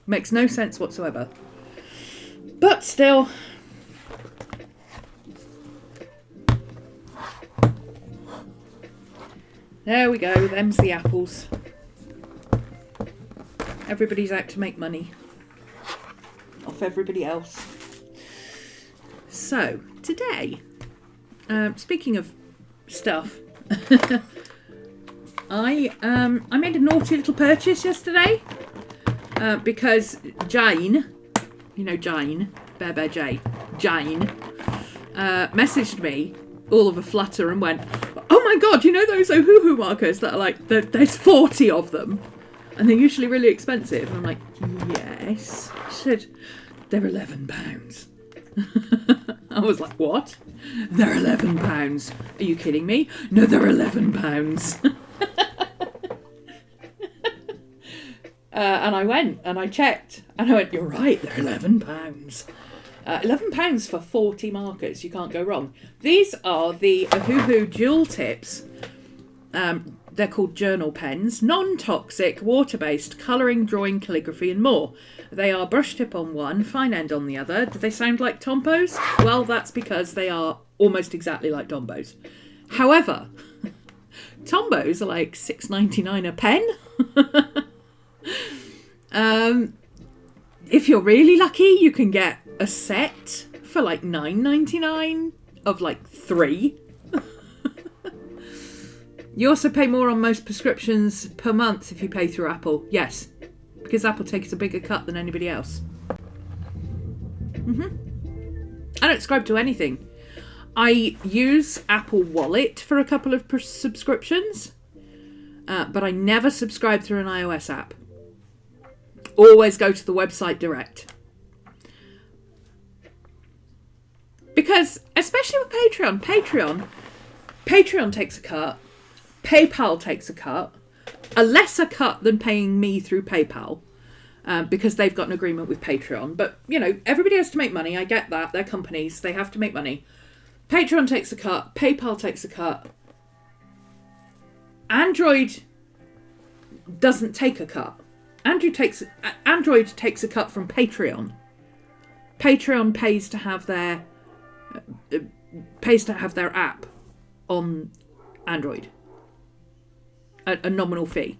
Makes no sense whatsoever. But still. There we go. Them's the apples. Everybody's out to make money off everybody else. So, today, speaking of stuff, I made a naughty little purchase yesterday because Jane, you know Jane, Bear Jane, messaged me all of a flutter and went, "Oh my god, you know those Ohuhu markers that are like, there's 40 of them and they're usually really expensive?" And I'm like, yes. She said, "They're £11. I was like, what? They're £11. Are you kidding me? No, they're £11. And I went and I checked and I went, you're right, they're £11. £11 for 40 markers. You can't go wrong. These are the Ohuhu dual tips. They're called journal pens, non-toxic, water-based, colouring, drawing, calligraphy and more. They are brush tip on one, fine end on the other. Do they sound like Tombos? Well, that's because they are almost exactly like Tombos. However, Tombos are like $6.99 a pen. If you're really lucky, you can get a set for like $9.99 of like 3. You also pay more on most prescriptions per month if you pay through Apple. Yes, because Apple takes a bigger cut than anybody else. I don't subscribe to anything. I use Apple Wallet for a couple of subscriptions, but I never subscribe through an iOS app. Always go to the website direct. Because, especially with Patreon takes a cut. PayPal takes a cut, a lesser cut than paying me through PayPal, because they've got an agreement with Patreon. But, you know, everybody has to make money. I get that. They're companies. They have to make money. Patreon takes a cut. PayPal takes a cut. Android doesn't take a cut. Android takes a cut from Patreon. Patreon pays to have their app on Android. A nominal fee.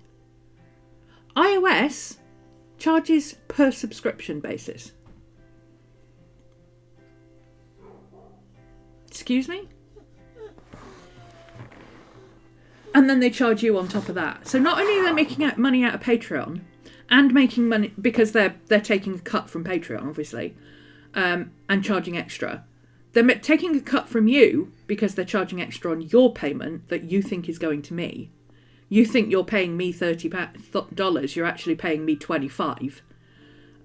iOS charges per subscription basis. Excuse me? And then they charge you on top of that. So not only are they making money out of Patreon and making money because they're taking a cut from Patreon, obviously, and charging extra. They're taking a cut from you because they're charging extra on your payment that you think is going to me. You think you're paying me $30, you're actually paying me $25.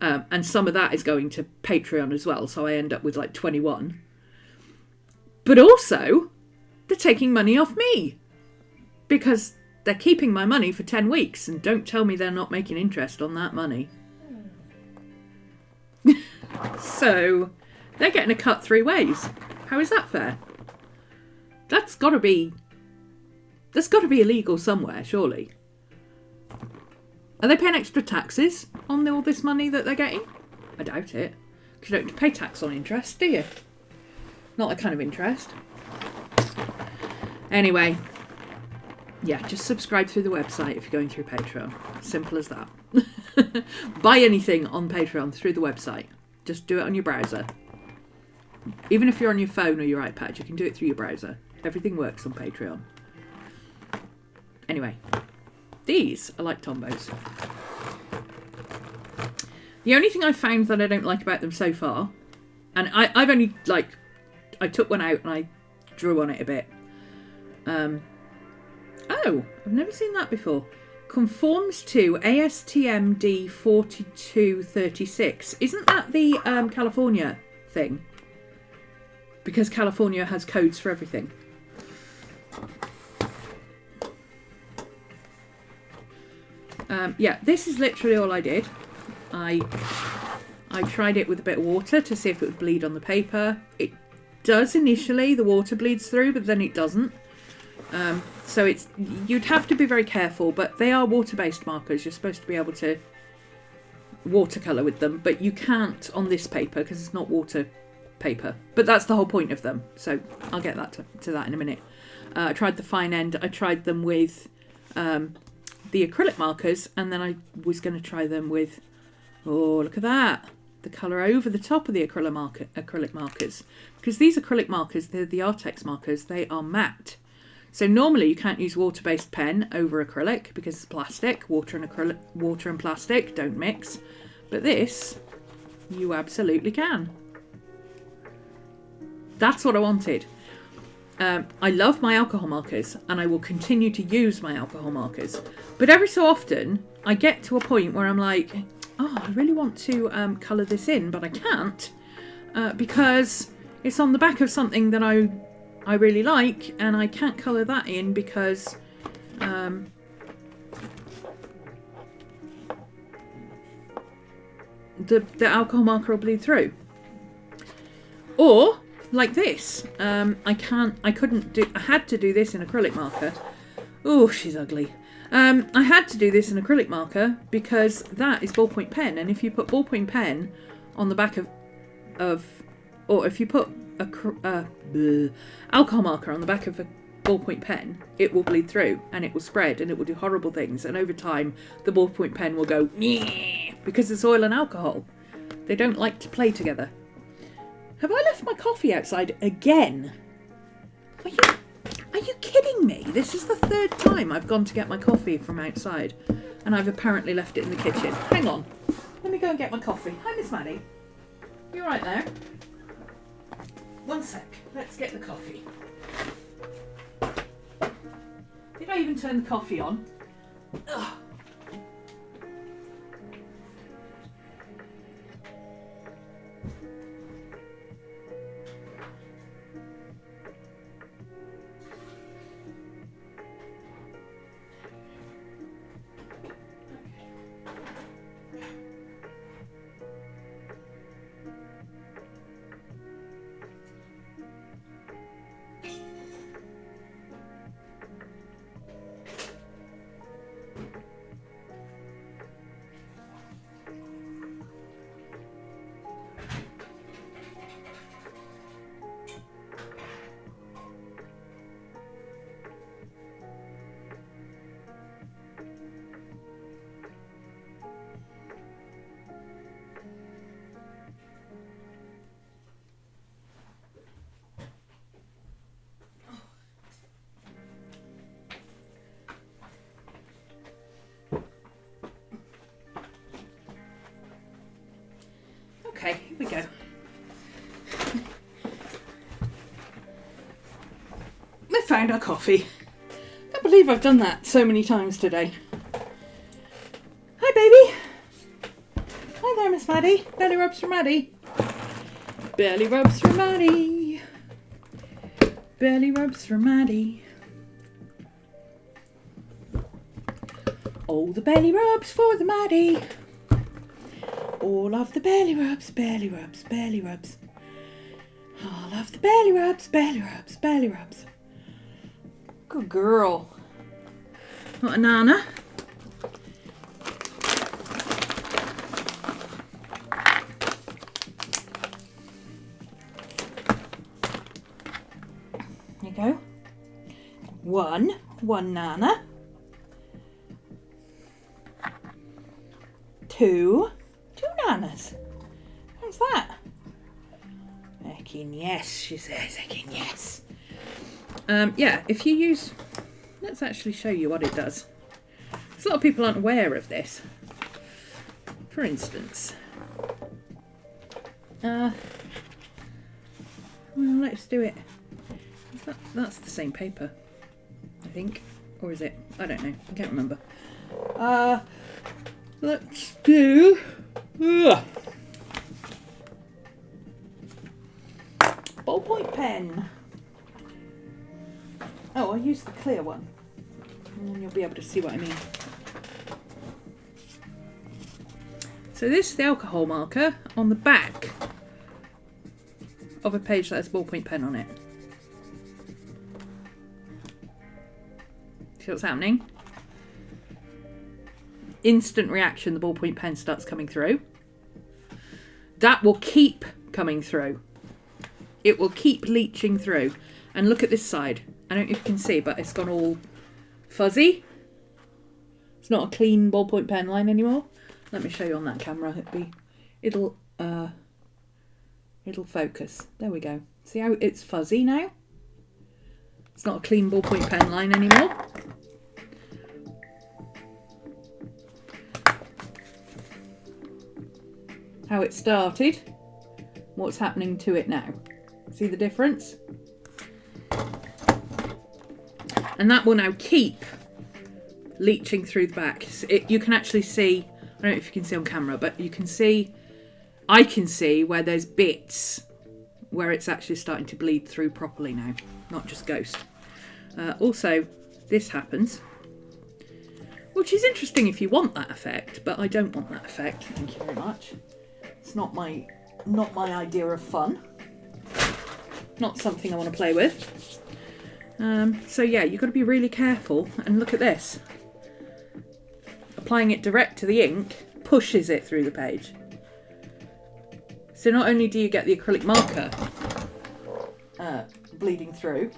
And some of that is going to Patreon as well, so I end up with like 21. But also, they're taking money off me. Because they're keeping my money for 10 weeks, and don't tell me they're not making interest on that money. So, they're getting a cut 3 ways. How is that fair? That's got to be illegal somewhere, surely. Are they paying extra taxes on all this money that they're getting? I doubt it. Because you don't pay tax on interest, do you? Not that kind of interest. Anyway. Yeah, just subscribe through the website if you're going through Patreon. Simple as that. Buy anything on Patreon through the website. Just do it on your browser. Even if you're on your phone or your iPad, you can do it through your browser. Everything works on Patreon. Anyway, these are like Tombos. The only thing I've found that I don't like about them so far, and I've only, like, I took one out and I drew on it a bit. Oh, I've never seen that before. Conforms to ASTM D4236. Isn't that the California thing? Because California has codes for everything. Yeah, this is literally all I did. I tried it with a bit of water to see if it would bleed on the paper. It does initially, the water bleeds through, but then it doesn't. So you'd have to be very careful, but they are water-based markers. You're supposed to be able to watercolour with them, but you can't on this paper because it's not water paper. But that's the whole point of them. So I'll get that to that in a minute. I tried the fine end. I tried them with the acrylic markers, and then I was going to try them with, oh, look at that, the colour over the top of the acrylic markers. Because these acrylic markers, they're the Artex markers, they are matte. So normally you can't use water-based pen over acrylic because it's plastic. Water and plastic don't mix. But this, you absolutely can. That's what I wanted. I love my alcohol markers, and I will continue to use my alcohol markers. But every so often, I get to a point where I'm like, oh, I really want to colour this in, but I can't because it's on the back of something that I really like, and I can't colour that in because the alcohol marker will bleed through. Or like this, I had to do this in acrylic marker. Oh, she's ugly. I had to do this in acrylic marker because that is ballpoint pen, and if you put ballpoint pen on the back or if you put alcohol marker on the back of a ballpoint pen, it will bleed through and it will spread and it will do horrible things, and over time the ballpoint pen will go because it's oil and alcohol. They don't like to play together. Have I left my coffee outside again? Are you kidding me? This is the third time I've gone to get my coffee from outside, and I've apparently left it in the kitchen. Hang on. Let me go and get my coffee. Hi, Miss Maddie. You all right there? One sec. Let's get the coffee. Did I even turn the coffee on? Ugh. Okay, here we go. I found our coffee. Can't believe I've done that so many times today. Hi, baby. Hi there, Miss Maddie. Belly rubs for Maddie. Belly rubs for Maddie. Belly rubs for Maddie. All the belly rubs for the Maddie. All of the belly rubs, belly rubs, belly rubs. All of the belly rubs, belly rubs, belly rubs. Good girl. What a nana. There you go. One nana. 2 nanas. How's that? Heckin' yes, she says. Heckin' yes. Yeah, if you use... Let's actually show you what it does. Because a lot of people aren't aware of this. For instance... well, let's do it. That's the same paper, I think. Or is it? I don't know. I can't remember. Let's do... ballpoint pen. Oh, I'll use the clear one, and then you'll be able to see what I mean. So this is the alcohol marker on the back of a page that has ballpoint pen on it. See what's happening? instant reaction, the ballpoint pen starts coming through. That will keep coming through. It will keep leaching through. And look at this side. I don't know if you can see, but it's gone all fuzzy. It's not a clean ballpoint pen line anymore. Let me show you on that camera. It'll focus. There we go. See how it's fuzzy now? It's not a clean ballpoint pen line anymore. How it started, what's happening to it now. See the difference? And that will now keep leaching through the back. You can actually see, I don't know if you can see on camera, but you can see, I can see where there's bits where it's actually starting to bleed through properly now, not just ghost. Also, this happens, which is interesting if you want that effect, but I don't want that effect. Thank you very much. It's not my idea of fun. Not something I want to play with. So yeah, you've got to be really careful. And look at this. Applying it direct to the ink pushes it through the page. So not only do you get the acrylic marker bleeding through,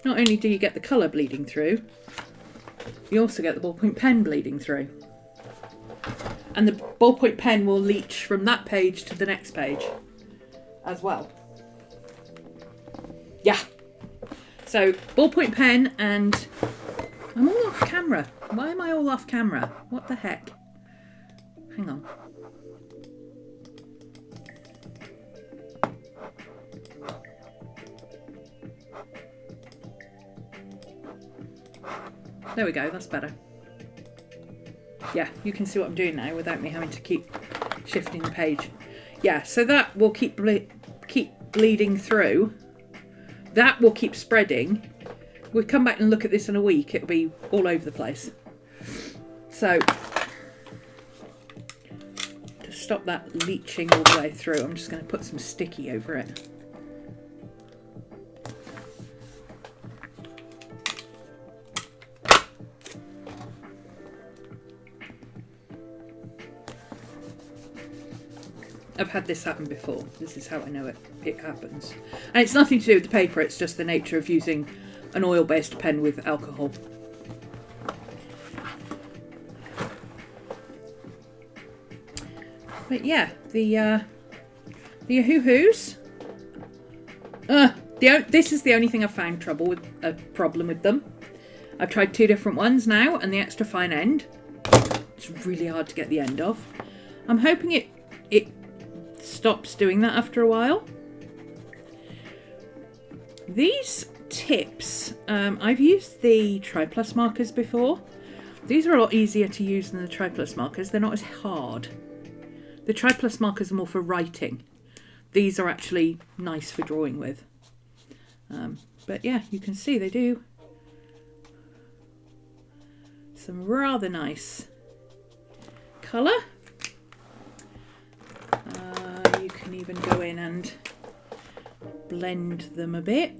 not only do you get the colour bleeding through, you also get the ballpoint pen bleeding through. And the ballpoint pen will leach from that page to the next page as well. Yeah. So ballpoint pen, and I'm all off camera. Why am I all off camera? What the heck? Hang on. There we go, that's better. Yeah, you can see what I'm doing now without me having to keep shifting the page. Yeah, so that will keep bleeding through. That will keep spreading. We'll come back and look at this in a week. It'll be all over the place. So, to stop that leaching all the way through, I'm just going to put some sticky over it. I've had this happen before. This is how I know it happens. And it's nothing to do with the paper, it's just the nature of using an oil-based pen with alcohol. But yeah, the Ohuhus. This is the only thing I've found a problem with them. I've tried 2 different ones now, and the extra fine end, it's really hard to get the end off. I'm hoping it stops doing that after a while. These tips, I've used the Tri-Plus markers before. These are a lot easier to use than the Tri-Plus markers. They're not as hard. The Tri-Plus markers are more for writing. These are actually nice for drawing with. But yeah, you can see they do some rather nice colour. You can even go in and blend them a bit.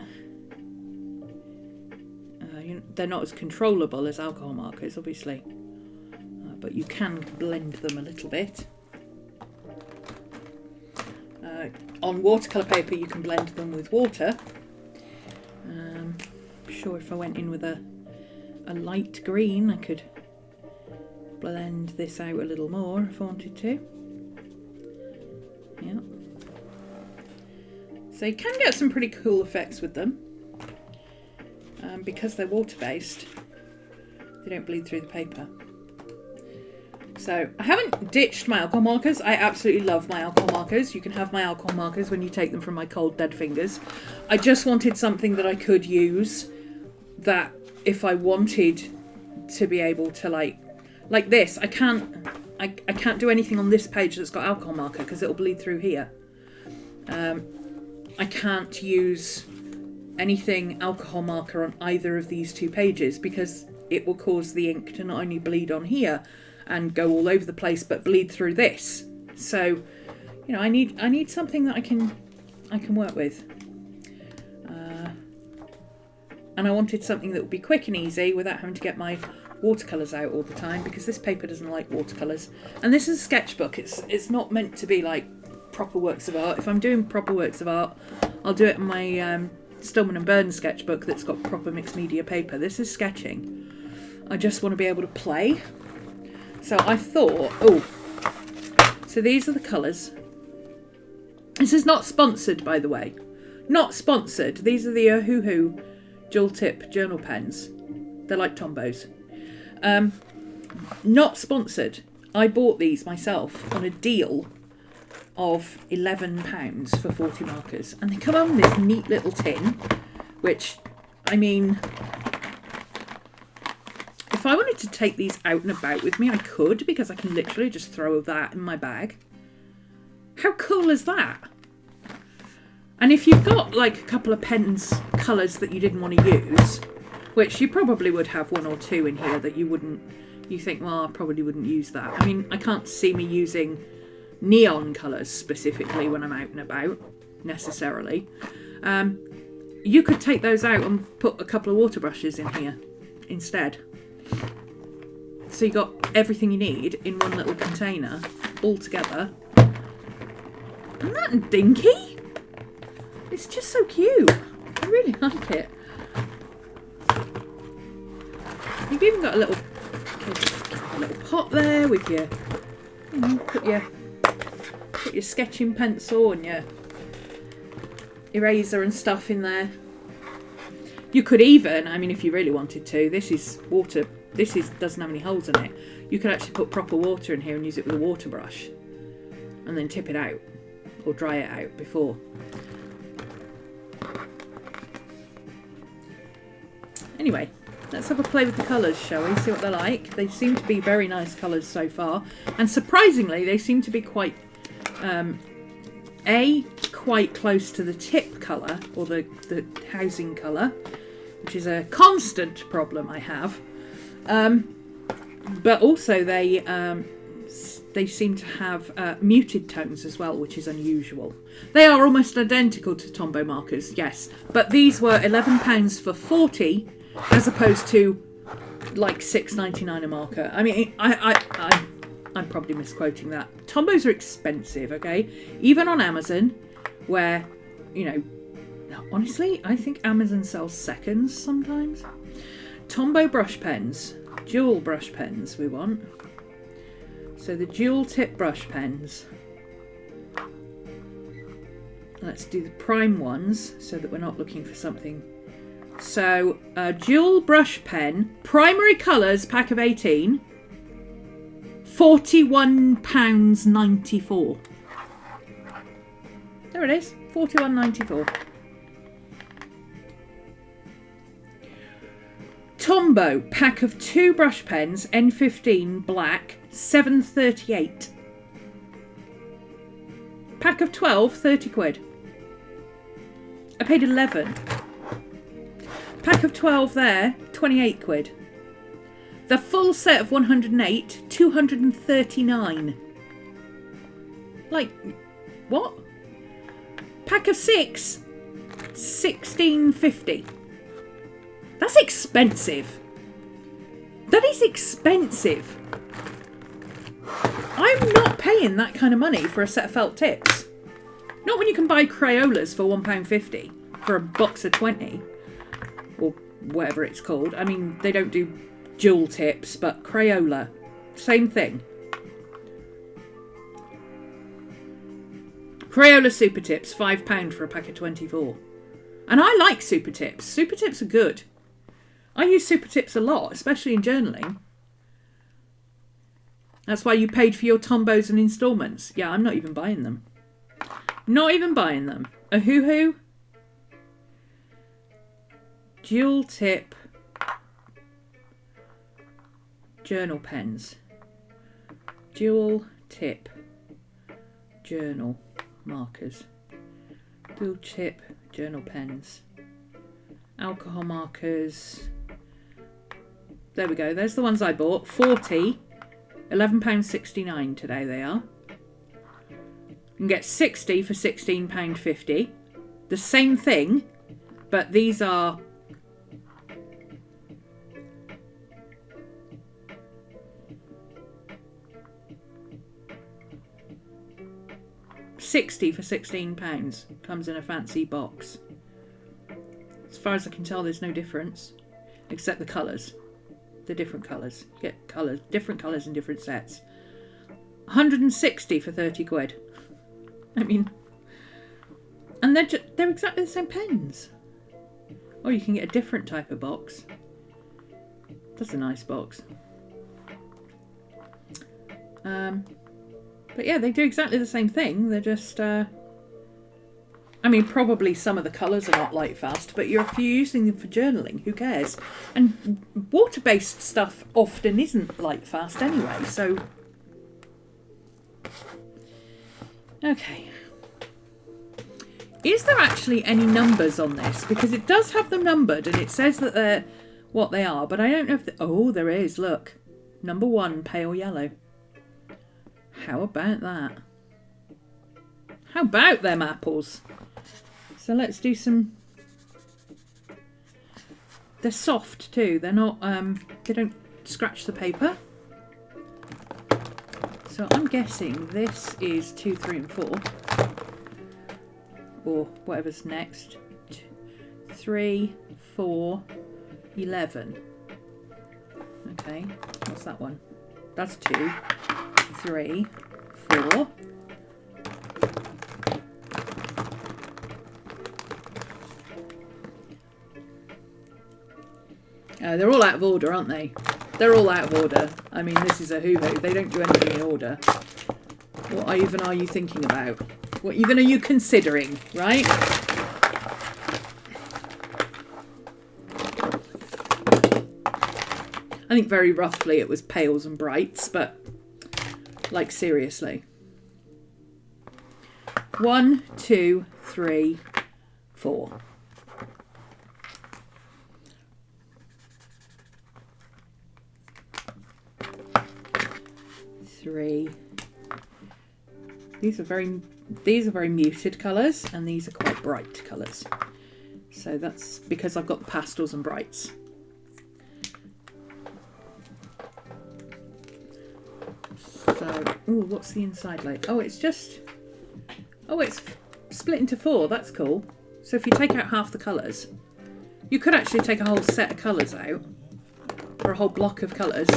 They're not as controllable as alcohol markers, obviously, but you can blend them a little bit. On watercolour paper you can blend them with water. I'm sure if I went in with a light green I could blend this out a little more if I wanted to. Yeah. So you can get some pretty cool effects with them. Because they're water-based, they don't bleed through the paper. So I haven't ditched my alcohol markers. I absolutely love my alcohol markers. You can have my alcohol markers when you take them from my cold dead fingers. I just wanted something that I could use, that if I wanted to be able to like this, I can't do anything on this page that's got alcohol marker because it'll bleed through here. I can't use anything alcohol marker on either of these 2 pages because it will cause the ink to not only bleed on here and go all over the place but bleed through this. So, you know, I need something that I can work with. And And I wanted something that would be quick and easy without having to get my watercolours out all the time, because this paper doesn't like watercolours. And this is a sketchbook. It's not meant to be like proper works of art. If I'm doing proper works of art, I'll do it in my Stillman Birn sketchbook that's got proper mixed media paper. This is sketching. I just want to be able to play. So I thought, oh, so these are the colours. This is not sponsored, by the way. Not sponsored. These are the Ohuhu dual tip journal pens. They're like Tombows. Not sponsored. I bought these myself on a deal of £11 for 40 markers. And they come on this neat little tin, which, I mean, if I wanted to take these out and about with me, I could, because I can literally just throw that in my bag. How cool is that? And if you've got like a couple of pens, colours that you didn't want to use, which you probably would have one or two in here that you think, well, I probably wouldn't use that. I mean, I can't see me using neon colours specifically when I'm out and about, necessarily. You could take those out and put a couple of water brushes in here instead. So you got everything you need in one little container, all together. Isn't that dinky? It's just so cute. I really like it. You've even got a little pot there with your, you know, put your sketching pencil and your eraser and stuff in there. You could even, I mean, if you really wanted to, this is water. Doesn't have any holes in it. You could actually put proper water in here and use it with a water brush, and then tip it out or dry it out before. Anyway, let's have a play with the colours, shall we? See what they're like. They seem to be very nice colours so far, and surprisingly, they seem to be quite, quite close to the tip colour or the housing colour, which is a constant problem I have. But also they seem to have muted tones as well, which is unusual. They are almost identical to Tombow markers, yes, but these were £11 for 40 as opposed to like £6.99 a marker. I mean, I'm probably misquoting that. Tombows are expensive, okay? Even on Amazon, where, you know, honestly, I think Amazon sells seconds sometimes. Tombow brush pens, dual brush pens we want. So the dual tip brush pens. Let's do the prime ones so that we're not looking for something. So dual brush pen, primary colours, pack of 18, £41.94. There it is, £41.94. Tombow, pack of 2 brush pens, N15 black, £7.38. Pack of 12, 30 quid. I paid 11. Pack of 12 there, 28 quid. The full set of 108, 239. Like, what? Pack of 6, 16.50. That's expensive. That is expensive. I'm not paying that kind of money for a set of felt tips. Not when you can buy Crayolas for £1.50 for a box of 20. Or whatever it's called. I mean, they don't do dual tips, but Crayola. Same thing. Crayola Super Tips, £5 for a pack of 24. And I like Super Tips. Super Tips are good. I use Super Tips a lot, especially in journaling. That's why you paid for your Tombows and instalments. Yeah, I'm not even buying them. Not even buying them. Ohuhu. Dual tip journal pens. Dual tip journal markers. Dual tip journal pens. Alcohol markers. There we go. There's the ones I bought. 40. £11.69 today they are. You can get 60 for £16.50. The same thing, but these are £1.60 for £16. Comes in a fancy box. As far as I can tell, there's no difference, except the colours. The different colours. Get colours, different colours in different sets. £160 for 30 quid. I mean, and they're exactly the same pens. Or you can get a different type of box. That's a nice box. But yeah, they do exactly the same thing. They're just, I mean, probably some of the colours are not light fast, but if you're using them for journaling, who cares? And water-based stuff often isn't light fast anyway, so... Okay. Is there actually any numbers on this? Because it does have them numbered and it says that they're what they are, but I don't know if... Oh, there is, look. Number 1, pale yellow. How about that? How about them apples? So let's do some... They're soft too. They're not... they don't scratch the paper. So I'm guessing this is 2, 3 and 4. Or whatever's next. 3, 4, 11. Okay, what's that one? That's 2, 3, 4. They're all out of order, aren't they? They're all out of order. I mean, this is Ohuhu. They don't do anything in order. What even are you thinking about? What even are you considering, right? I think very roughly it was pales and brights, but like seriously. 1, 2, 3, 4. These are very muted colours, and these are quite bright colours. So that's because I've got the pastels and brights. So, ooh, what's the inside like? Oh, it's just, oh, it's split into 4. That's cool. So if you take out half the colours, you could actually take a whole set of colours out, or a whole block of colours.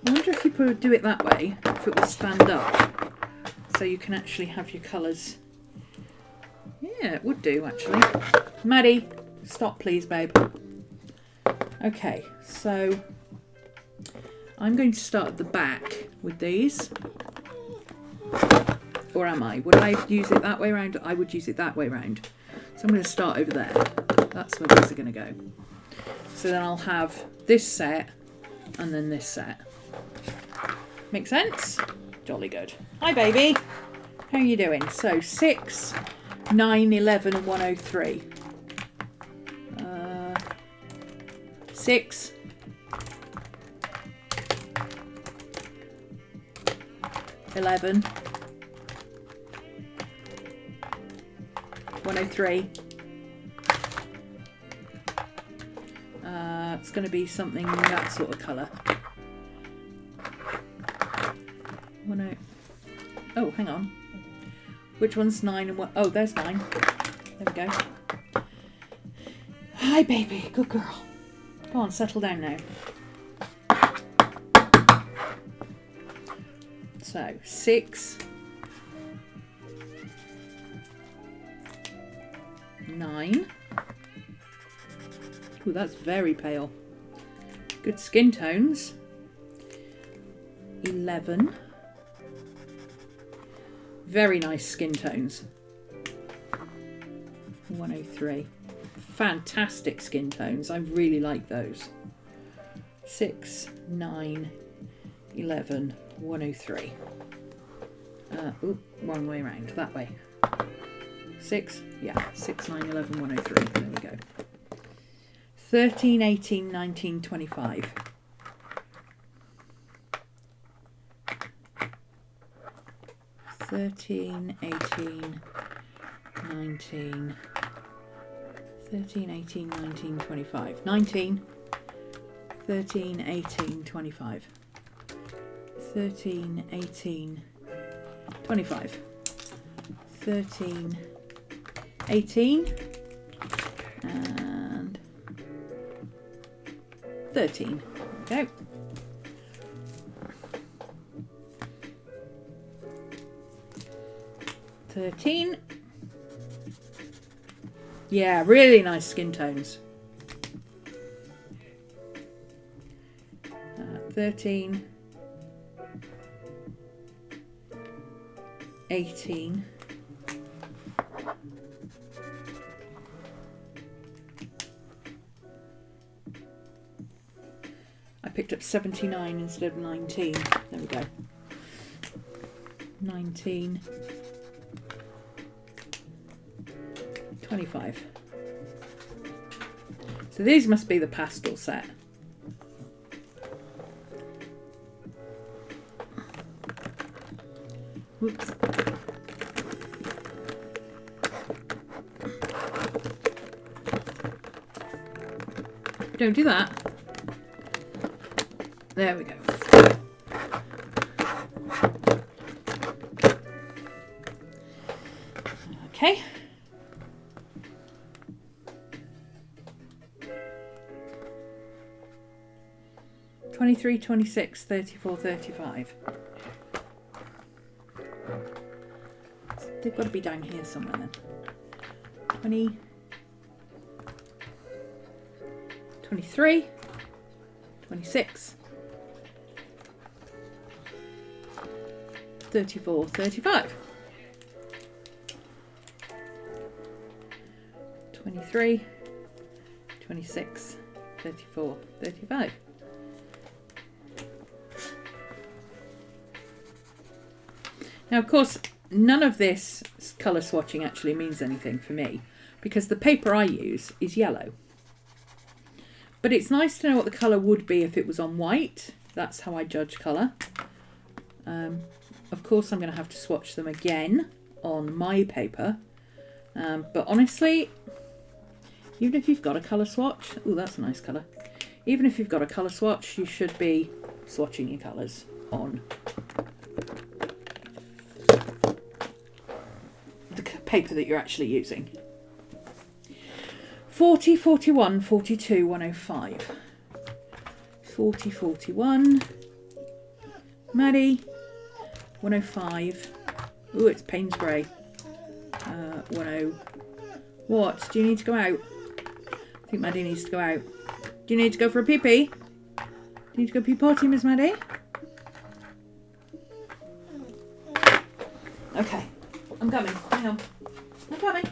I wonder if you could do it that way, if it would stand up, so you can actually have your colours. Yeah, it would do, actually. Maddie, stop please, babe. Okay, so I'm going to start at the back with these. Or am I? Would I use it that way around? I would use it that way around. So I'm going to start over there. That's where these are going to go. So then I'll have this set and then this set. Make sense? Jolly good. Hi baby. How are you doing? So 6, 9, 11 and 103. 6. 11. 103. It's going to be something that sort of colour. Oh, hang on. Which one's 9 and what? Oh, there's 9. There we go. Hi, baby. Good girl. Go on, settle down now. So, 6, 9. Oh, that's very pale. Good skin tones. 11. Very nice skin tones. 103. Fantastic skin tones. I really like those. 6, 9, 11, 103. Ooh, wrong way around. That way. 6, yeah. 6, 9, 11, 103. There we go. 13, 18, 19, 25. 13, 18, 19, 13, 18, 19, 25. 19, 13, 18, 25. 13, 18, 25, 13, 18, and 13. There we go. $13. Yeah, really nice skin tones. 13, 18, I picked up 79 instead of 19. There we go. 19, 25. So these must be the pastel set. Whoops. Don't do that. There we go. Okay. $23, $26, $34, $35. They've got to be down here somewhere then. 20, 23, 26, 34, 35. 23, 26, 34, 35. Now, of course, none of this colour swatching actually means anything for me because the paper I use is yellow. But it's nice to know what the colour would be if it was on white. That's how I judge colour. Of course, I'm going to have to swatch them again on my paper. But honestly, even if you've got a colour swatch, oh, that's a nice colour. Even if you've got a colour swatch, you should be swatching your colours on the paper that you're actually using. 40, 41, 42, 105. 40, 41. Maddie. 105. Ooh, it's Payne's Grey. 10. What? Do you need to go out? I think Maddie needs to go out. Do you need to go for a pee-pee? Do you need to go pee-potty, Miss Maddie? Okay. I'm coming. Hang on. I'm coming.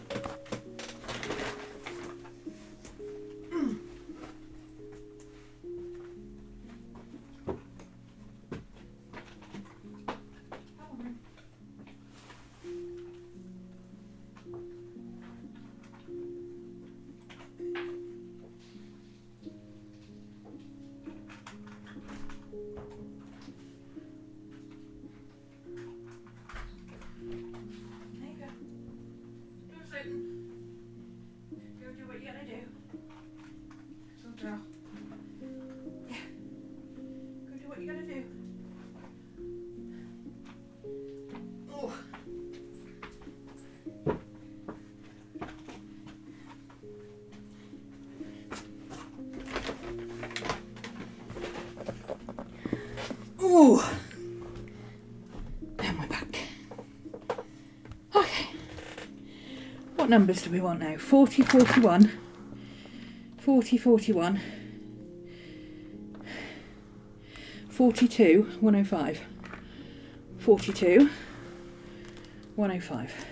Ooh. Down my back. Okay. What numbers do we want now? 40, 41. 40, 41. 42, 105. 42, 105.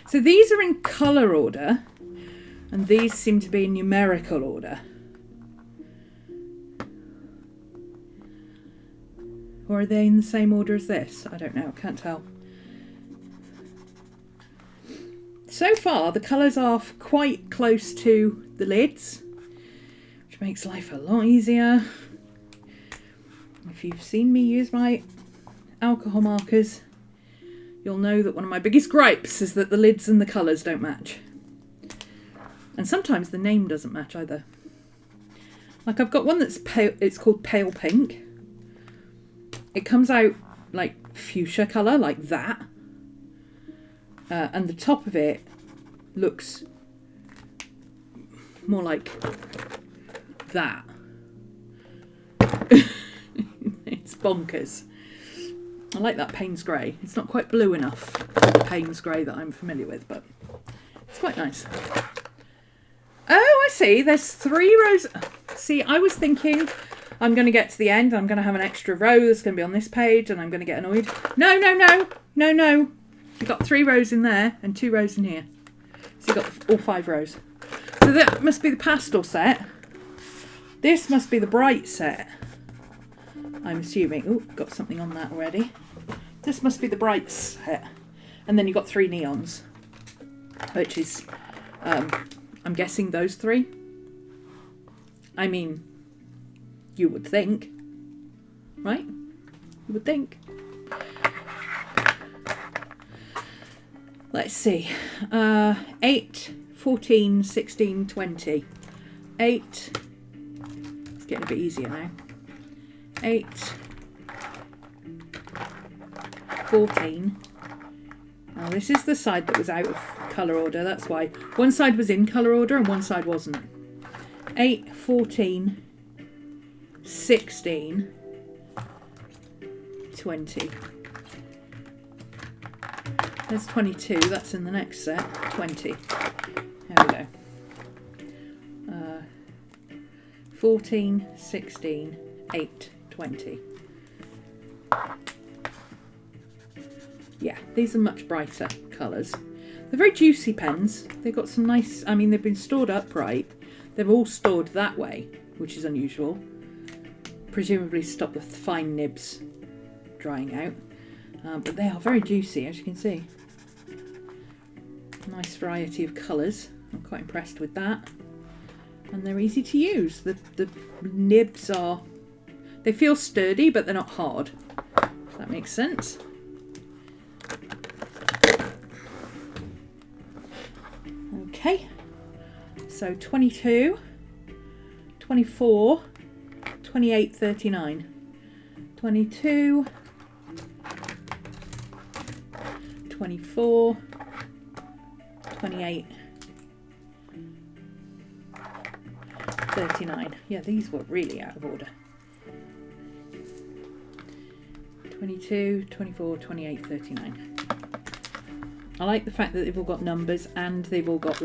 So these are in colour order, and these seem to be in numerical order. Or are they in the same order as this? I don't know, I can't tell. So far, the colours are quite close to the lids, which makes life a lot easier. If you've seen me use my alcohol markers, you'll know that one of my biggest gripes is that the lids and the colours don't match. And sometimes the name doesn't match either. Like I've got one that's pale, it's called Pale Pink. It comes out like fuchsia colour like that. And the top of it looks more like that. It's bonkers. I like that Payne's grey. It's not quite blue enough for the Payne's grey that I'm familiar with, but it's quite nice. Oh, I see. There's 3 rows. See, I was thinking I'm going to get to the end. I'm going to have an extra row that's going to be on this page, and I'm going to get annoyed. No, no, no. No, no. You've got 3 rows in there and 2 rows in here. So you've got all 5 rows. So that must be the pastel set. This must be the bright set. I'm assuming. Oh, got something on that already. This must be the bright set. And then you've got 3 neons. Which is, I'm guessing those 3. I mean, you would think. Right? You would think. Let's see. 8, 14, 16, 20. 8. It's getting a bit easier now. 8, 14. Now this is the side that was out of colour order, that's why. One side was in colour order and one side wasn't. 8, 14, 16, 20. There's 22, that's in the next set. 20. There we go. 14, 16, 8, 20. Yeah, these are much brighter colours. They're very juicy pens. They've got some nice, I mean, they've been stored upright. They're all stored that way, which is unusual. Presumably to stop the fine nibs drying out. But they are very juicy, as you can see. Nice variety of colours. I'm quite impressed with that. And they're easy to use. The nibs are, they feel sturdy, but they're not hard. If that makes sense. Okay. So 22, 24, 28, 39. 22, 24, 28, 39. Yeah, these were really out of order. 22, 24, 28, 39. I like the fact that they've all got numbers and they've all got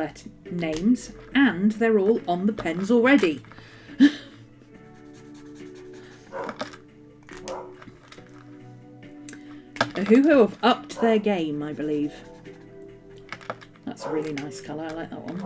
names and they're all on the pens already. Ohuhu have upped their game, I believe. That's a really nice colour, I like that one.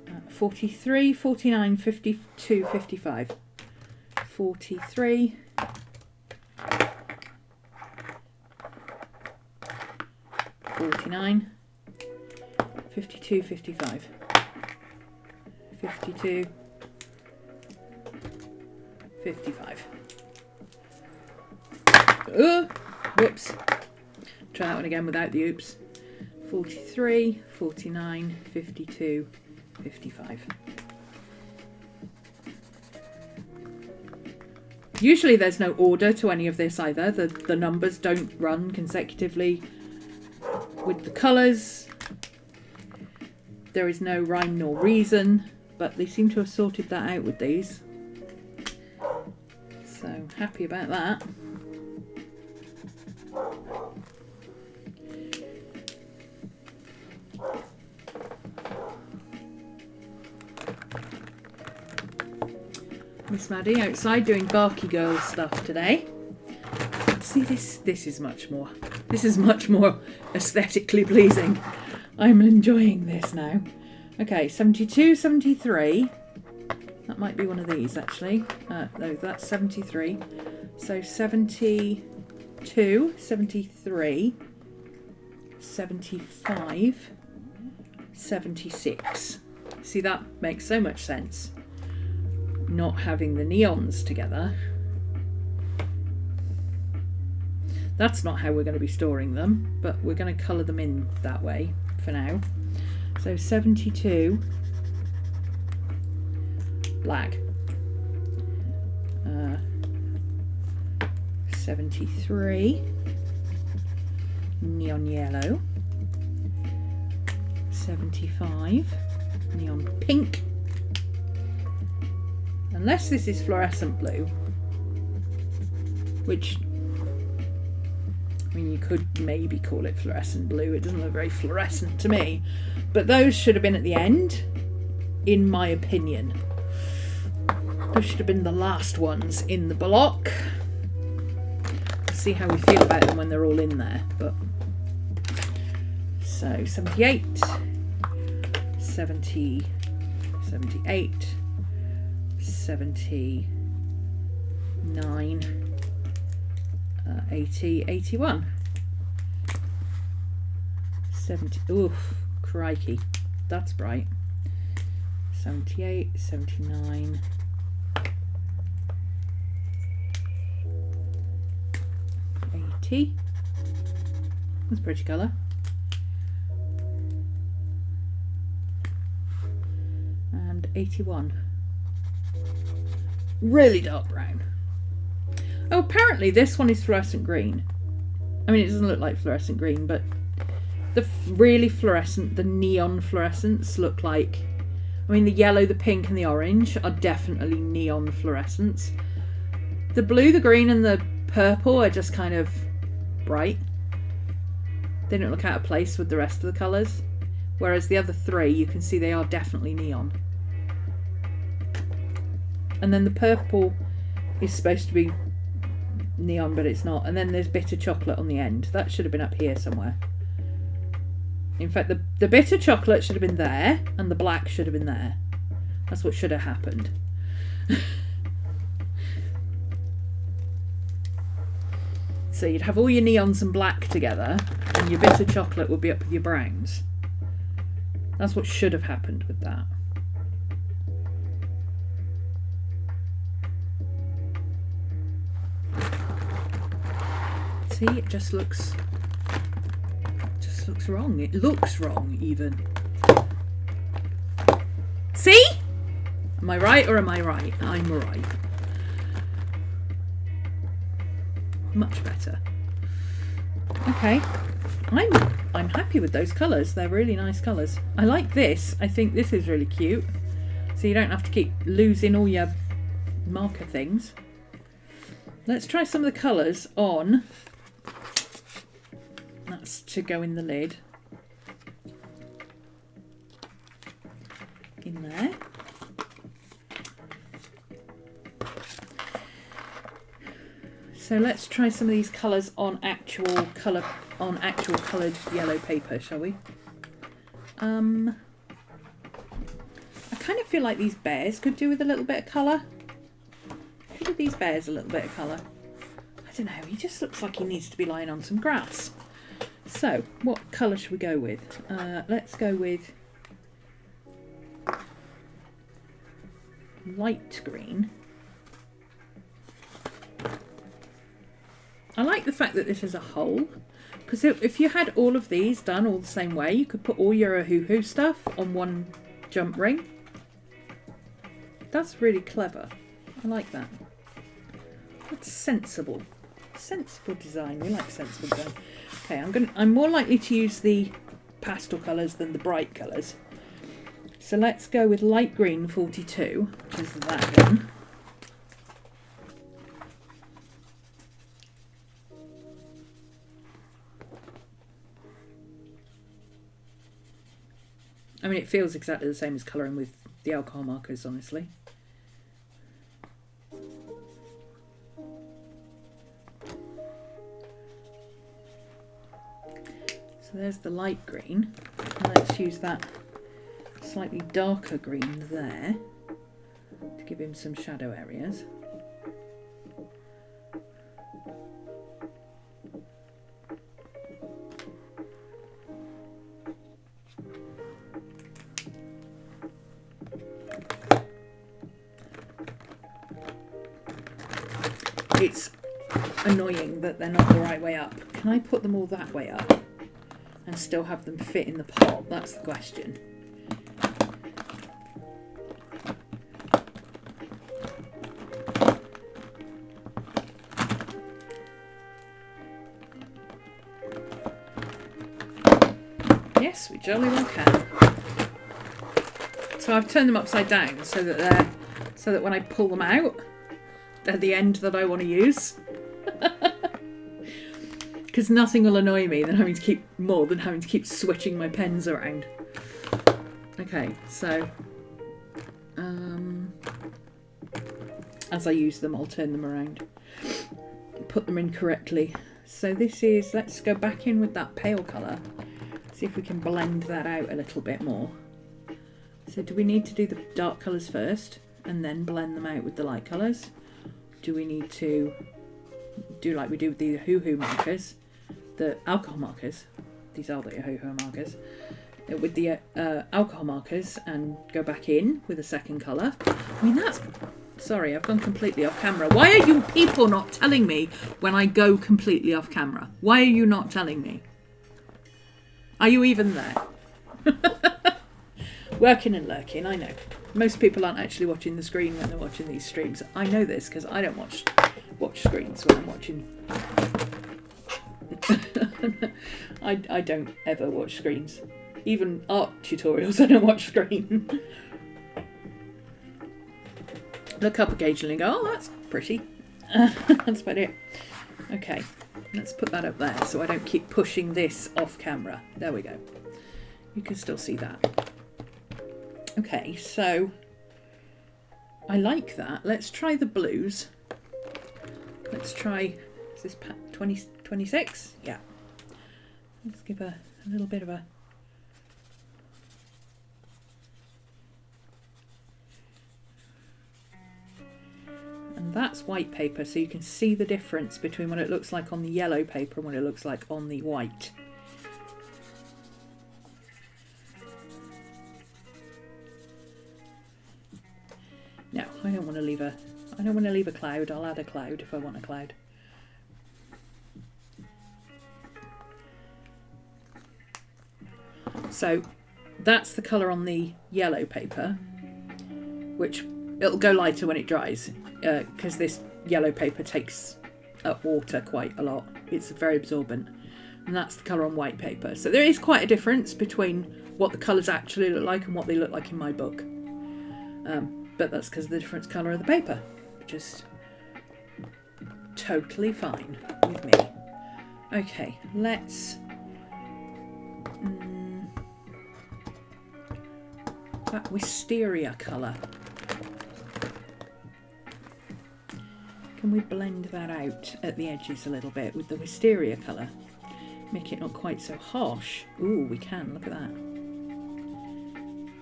Uh, 43, 49, 52, 55. 43. 49, 52, 55, 52, 55. Whoops. Try that one again without the oops. 43, 49, 52, 55. Usually there's no order to any of this either. The numbers don't run consecutively with the colours. There is no rhyme nor reason, but they seem to have sorted that out with these. So happy about that. Miss Maddie outside doing Barky Girl stuff today. See, this is much more. This is much more aesthetically pleasing. I'm enjoying this now. Okay, 72, 73. That might be one of these actually. No, that's 73. So 72, 73, 75, 76. See, that makes so much sense. Not having the neons together. That's not how we're going to be storing them, but we're going to colour them in that way for now. So 72 black, 73 neon yellow, 75 neon pink, unless this is fluorescent blue, which, I mean, you could maybe call it fluorescent blue. It doesn't look very fluorescent to me, but those should have been at the end, in my opinion. Those should have been the last ones in the block. See how we feel about them when they're all in there. But so 78, 70, 78, 79, 80, 81, 70. Oof, crikey, that's bright. 78, 79. 80. That's a pretty colour. And 81. Really dark brown. Oh, apparently this one is fluorescent green. I mean, it doesn't look like fluorescent green, but the really fluorescent, the neon fluorescents look like, I mean, the yellow, the pink and the orange are definitely neon fluorescents. The blue, the green and the purple are just kind of bright. They don't look out of place with the rest of the colours. Whereas the other three, you can see they are definitely neon. And then the purple is supposed to be neon, but it's not. And then there's bitter chocolate on the end. That should have been up here somewhere. In fact, the bitter chocolate should have been there, and the black should have been there. That's what should have happened. So you'd have all your neons and black together, and your bitter chocolate would be up with your browns. That's what should have happened with that. See, it just looks wrong. It looks wrong even. See? Am I right or am I right? I'm right. Much better. Okay, I'm happy with those colours. They're really nice colours. I like this. I think this is really cute. So you don't have to keep losing all your marker things. Let's try some of the colours on. That's to go in the lid. In there. So let's try some of these colours on actual coloured yellow paper, shall we? I kind of feel like these bears could do with a little bit of colour. Give these bears a little bit of colour. I don't know, he just looks like he needs to be lying on some grass. So, what colour should we go with? Let's go with light green. I like the fact that this is a hole, because if you had all of these done all the same way, you could put all your Ohuhu stuff on one jump ring. That's really clever. I like that. That's sensible. Sensible design. We like sensible design. Okay, I'm more likely to use the pastel colours than the bright colours. So let's go with light green 42, which is that one. I mean, it feels exactly the same as colouring with the alcohol markers, honestly. So there's the light green. Let's use that slightly darker green there to give him some shadow areas. It's annoying that they're not the right way up. Can I put them all that way up and still have them fit in the pot? That's the question. Yes, we jolly well can. So I've turned them upside down so that when I pull them out, they're the end that I want to use. Because nothing will annoy me than having to keep switching my pens around. Okay, so as I use them, I'll turn them around, put them in correctly. So this is, let's go back in with that pale colour. See if we can blend that out a little bit more. So do we need to do the dark colours first and then blend them out with the light colours? Do we need to do like we do with the Ohuhu markers, the alcohol markers? These are the Ohuhu markers. With the alcohol markers, and go back in with a second colour. I mean, that's... Sorry, I've gone completely off camera. Why are you people not telling me when I go completely off camera? Why are you not telling me? Are you even there? Working and lurking, I know. Most people aren't actually watching the screen when they're watching these streams. I know this because I don't watch screens when I'm watching. I don't ever watch screens. Even art tutorials, I don't watch screen. Look up occasionally and go, oh, that's pretty. That's about it. Okay, let's put that up there so I don't keep pushing this off camera. There we go. You can still see that. Okay, so I like that. Let's try the blues. Let's try, is this 26? Yeah. Let's give a little bit of a... And that's white paper, so you can see the difference between what it looks like on the yellow paper and what it looks like on the white. No, I don't want to leave a cloud. I'll add a cloud if I want a cloud. So that's the colour on the yellow paper, which it'll go lighter when it dries, because this yellow paper takes up water quite a lot. It's very absorbent, and that's the colour on white paper. So there is quite a difference between what the colours actually look like and what they look like in my book. But that's because of the different colour of the paper, which is totally fine with me. Okay, let's... that wisteria colour. Can we blend that out at the edges a little bit with the wisteria colour? Make it not quite so harsh. Ooh, we can, look at that.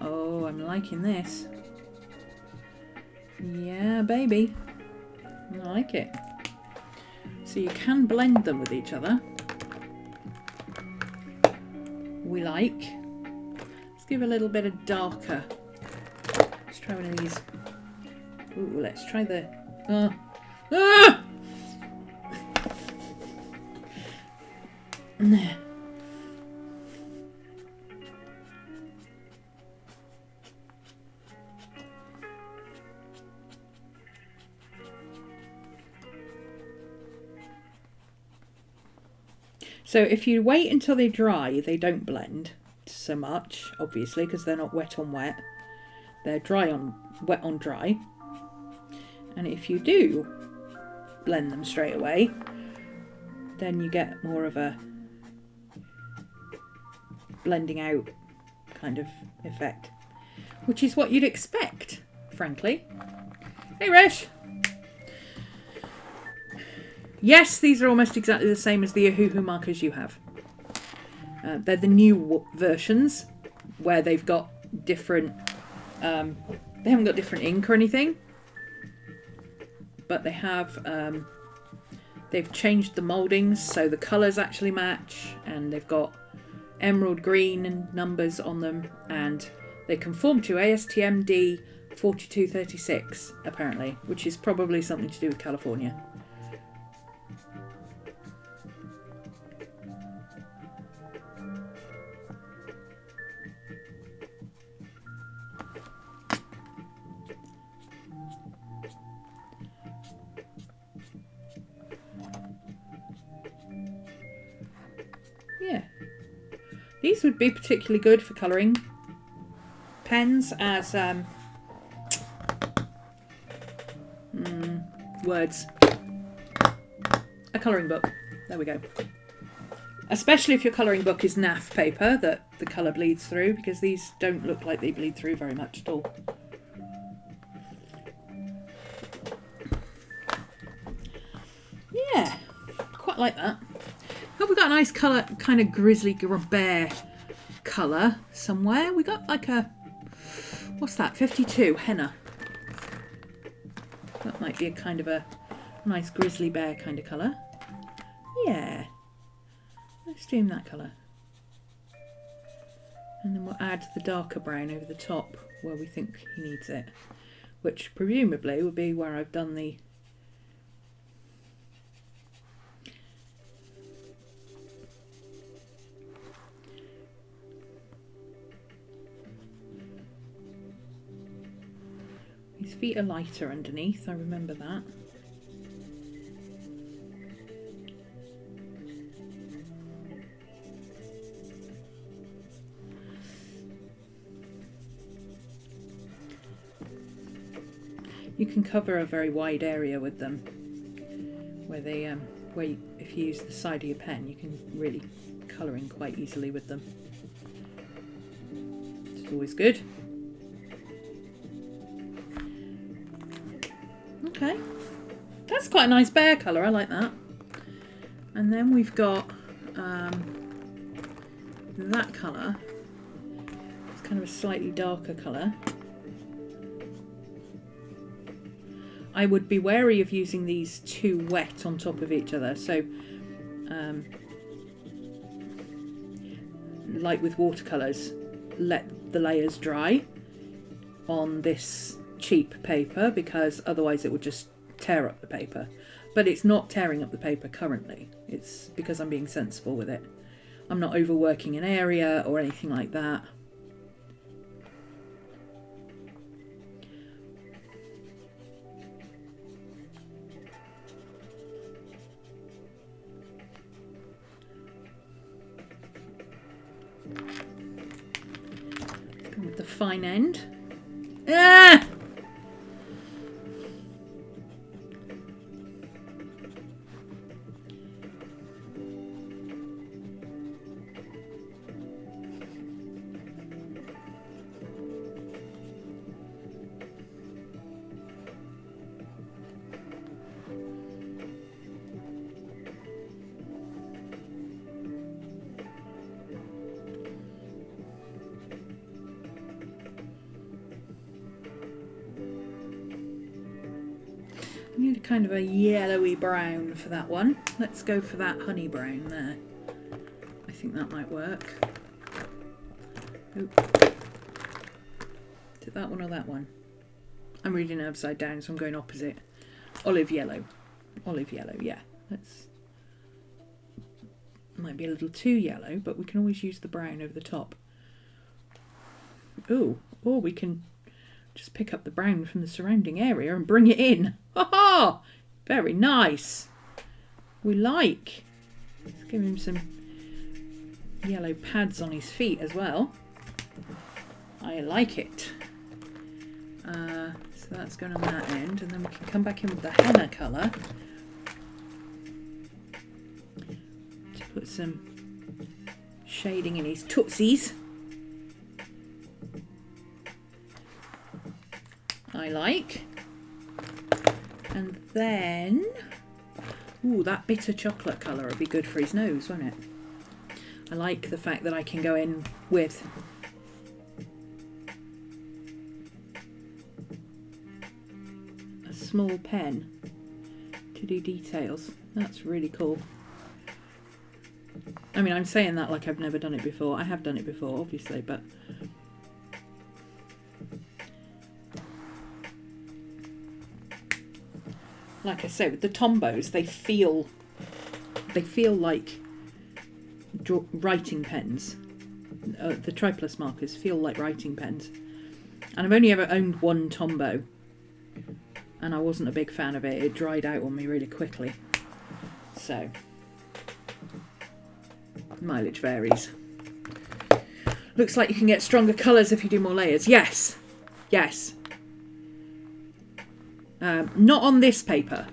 Oh, I'm liking this. Yeah, baby. I like it. So you can blend them with each other. We like. Let's give a little bit of darker. Let's try one of these. Ooh, let's try the... So if you wait until they dry, they don't blend so much, obviously, because they're not wet on wet. They're dry on wet on dry. And if you do blend them straight away, then you get more of a blending out kind of effect, which is what you'd expect, frankly. Hey, Resh! Yes, these are almost exactly the same as the Ohuhu markers you have. They're the new versions where they've got different... they haven't got different ink or anything, but they have... they've changed the mouldings so the colours actually match, and they've got emerald green and numbers on them, and they conform to ASTM D 4236 apparently, which is probably something to do with California. These would be particularly good for colouring pens as words. A colouring book. There we go. Especially if your colouring book is naff paper that the colour bleeds through, because these don't look like they bleed through very much at all. Yeah, quite like that. Hope we got a nice colour, kind of grizzly bear colour somewhere. We got like a, what's that, 52 henna. That might be a kind of a nice grizzly bear kind of colour. Yeah, let's do that colour. And then we'll add the darker brown over the top where we think he needs it, which presumably will be where I've done the his feet are lighter underneath, I remember that. You can cover a very wide area with them, where they if you use the side of your pen, you can really colour in quite easily with them. It's always good. Okay, that's quite a nice bear colour. I like that. And then we've got that colour. It's kind of a slightly darker colour. I would be wary of using these too wet on top of each other. So, like with watercolours, let the layers dry on this cheap paper, because otherwise it would just tear up the paper. But it's not tearing up the paper currently. It's because I'm being sensible with it. I'm not overworking an area or anything like that. With the fine end. Ah! I need a kind of a yellowy brown for that one. Let's go for that honey brown there. I think that might work. Oh. Is it that one or that one? I'm reading it upside down, so I'm going opposite. Olive yellow. Olive yellow, yeah. Let's. Might be a little too yellow, but we can always use the brown over the top. Oh, or we can just pick up the brown from the surrounding area and bring it in. Ha ha! Very nice. We like. Let's give him some yellow pads on his feet as well. I like it. So that's going on that end, and then we can come back in with the henna colour to put some shading in his tootsies. I like. And then, ooh, that bitter chocolate colour would be good for his nose, won't it? I like the fact that I can go in with a small pen to do details. That's really cool. I mean, I'm saying that like I've never done it before. I have done it before, obviously, but like I say, with the Tombos, they feel like writing pens. The Triplus markers feel like writing pens. And I've only ever owned one Tombow, and I wasn't a big fan of it. It dried out on me really quickly. So, mileage varies. Looks like you can get stronger colours if you do more layers. Yes. Yes. Not on this paper.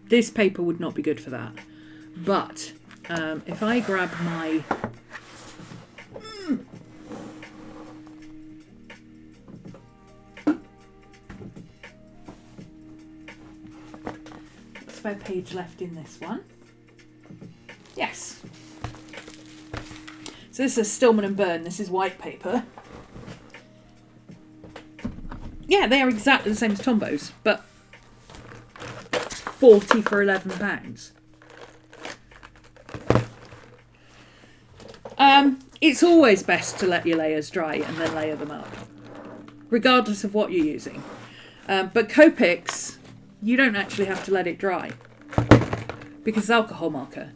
This paper would not be good for that. But if I grab my... spare page left in this one. Yes. So this is Stillman Birn. This is white paper. Yeah, they are exactly the same as Tombows, but 40 for £11. It's always best to let your layers dry and then layer them up, regardless of what you're using. But Copics, you don't actually have to let it dry because it's alcohol marker.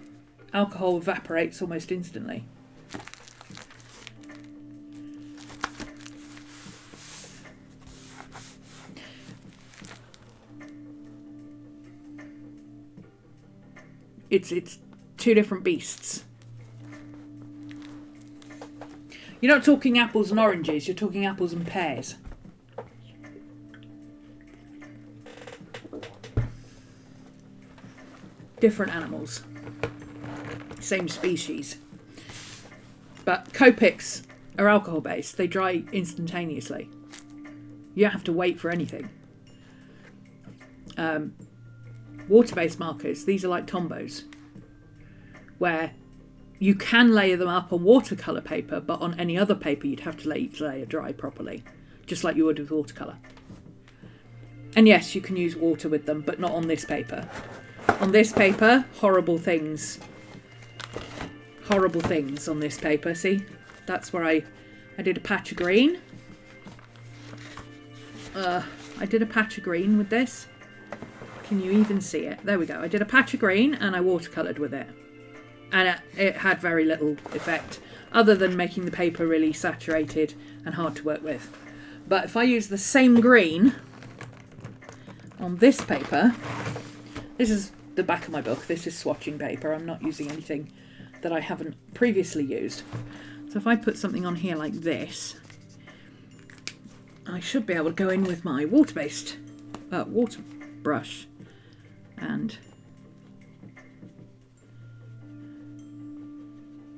Alcohol evaporates almost instantly. It's two different beasts. You're not talking apples and oranges, you're talking apples and pears. Different animals. Same species. But Copics are alcohol based. They dry instantaneously. You don't have to wait for anything. Water-based markers, these are like Tombows, where you can layer them up on watercolour paper, but on any other paper you'd have to let each layer dry properly, just like you would with watercolour. And yes, you can use water with them, but not on this paper. On this paper, horrible things. Horrible things on this paper, see? That's where I did a patch of green. I did a patch of green with this. Can you even see it? There we go. I did a patch of green and I watercoloured with it. And it had very little effect, other than making the paper really saturated and hard to work with. But if I use the same green on this paper, this is the back of my book. This is swatching paper. I'm not using anything that I haven't previously used. So if I put something on here like this, I should be able to go in with my water-based water brush and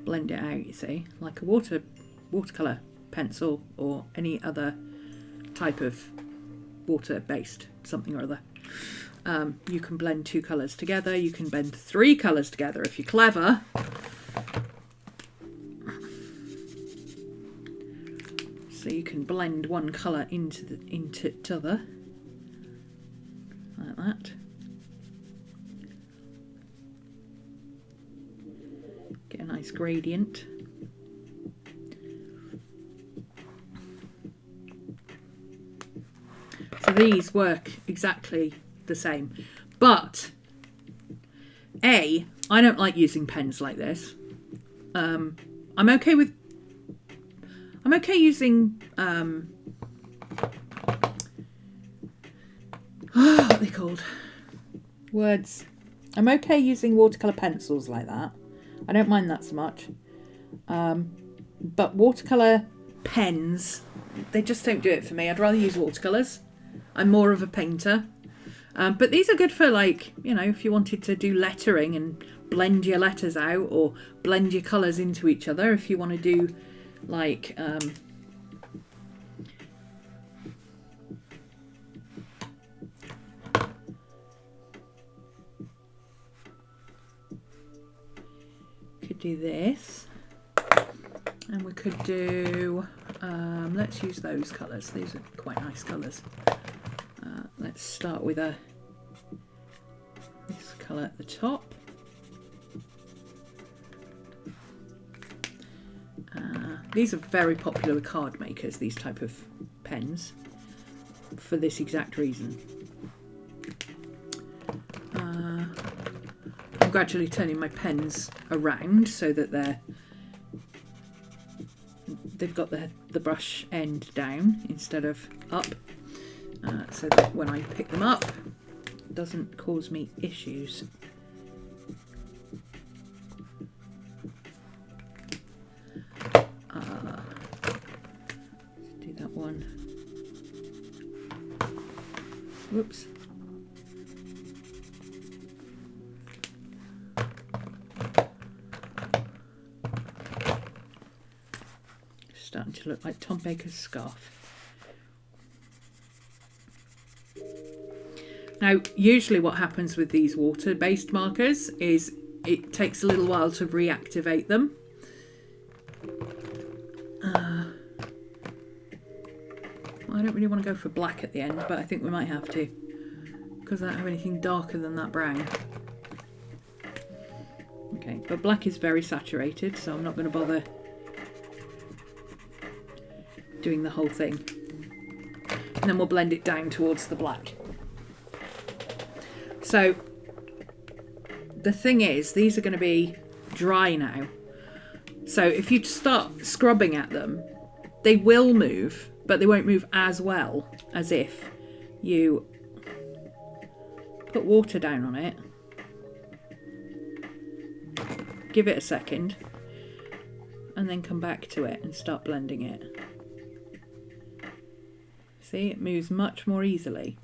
blend it out, you see, like a watercolour pencil or any other type of water-based something or other. You can blend two colours together, you can blend three colours together if you're clever. So you can blend one colour into the other, like that. Get a nice gradient. So these work exactly the same, but I don't like using pens like this. I'm okay using what are they called? Words. I'm okay using watercolour pencils like that. I don't mind that so much. But watercolour pens, they just don't do it for me. I'd rather use watercolours. I'm more of a painter. But these are good for, like, you know, if you wanted to do lettering and blend your letters out or blend your colours into each other. If you want to do, like, could do this, and we could do, let's use those colours. These are quite nice colours. Let's start with this colour at the top. These are very popular with card makers, these type of pens, for this exact reason. I'm gradually turning my pens around so that they've got the brush end down instead of up. So that when I pick them up, it doesn't cause me issues. to look like Tom Baker's scarf. Now, usually what happens with these water-based markers is it takes a little while to reactivate them. I don't really want to go for black at the end, but I think we might have to, because I don't have anything darker than that brown. Okay, but black is very saturated, so I'm not going to bother doing the whole thing. And then we'll blend it down towards the black. So the thing is, these are going to be dry now. So if you start scrubbing at them, they will move, but they won't move as well as if you put water down on it, give it a second, and then come back to it and start blending it. See, it moves much more easily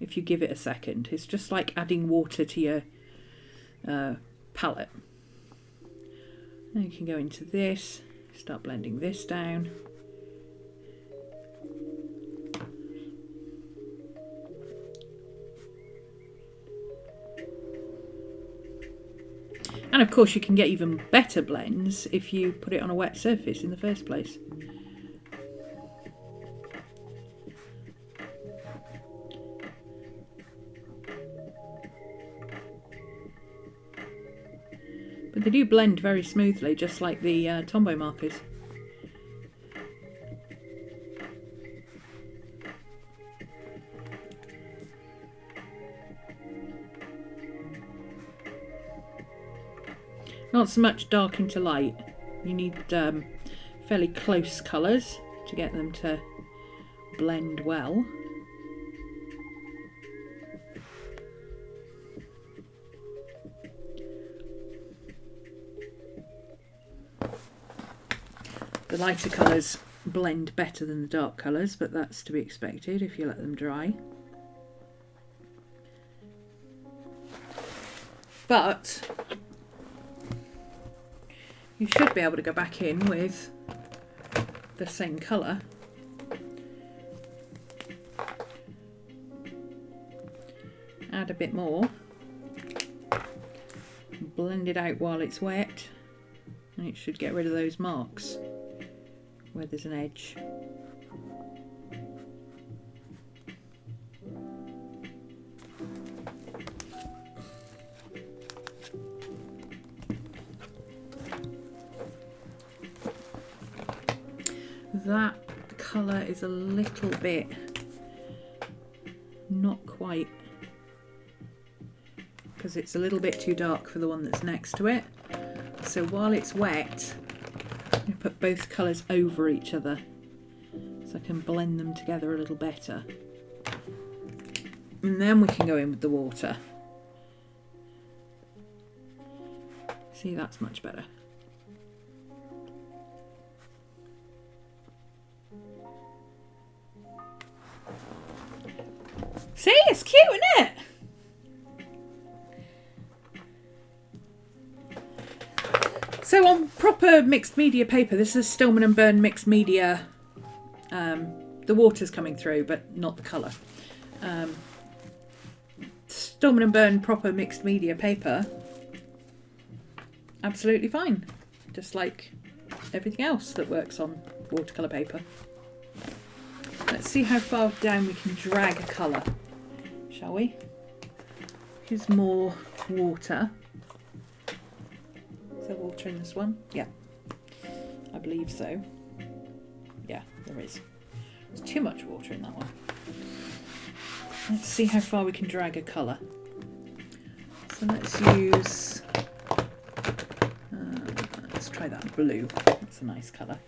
if you give it a second. It's just like adding water to your palette. Then you can go into this, start blending this down. And of course you can get even better blends if you put it on a wet surface in the first place. But they do blend very smoothly, just like the Tombow markers. Not so much dark into light. You need fairly close colours to get them to blend well. The lighter colours blend better than the dark colours, but that's to be expected if you let them dry. But you should be able to go back in with the same colour. Add a bit more. Blend it out while it's wet, and it should get rid of those marks where there's an edge. That colour is a little bit not quite, because it's a little bit too dark for the one that's next to it. So while it's wet, I put both colours over each other so I can blend them together a little better. And then we can go in with the water. See, that's much better. See, it's cute, isn't it? So on proper mixed media paper, this is Stillman Birn mixed media. The water's coming through, but not the colour. Stillman Birn proper mixed media paper, absolutely fine. Just like everything else that works on watercolour paper. Let's see how far down we can drag a colour, shall we? Here's more water. Is there water in this one? Yeah, I believe so. Yeah, there is. There's too much water in that one. Let's see how far we can drag a colour. So let's use, let's try that blue. That's a nice colour.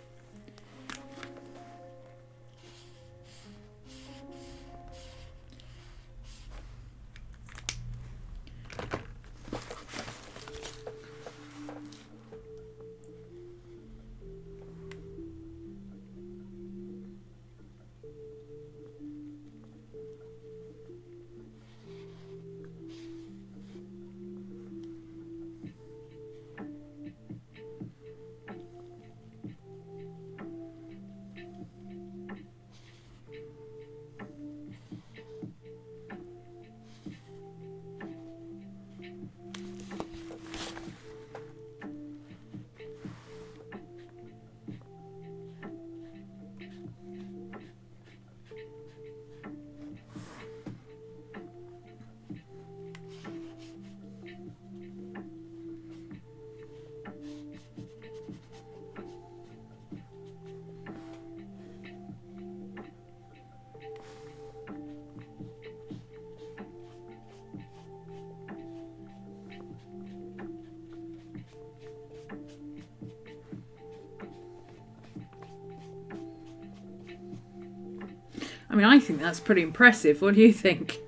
I mean, I think that's pretty impressive. What do you think?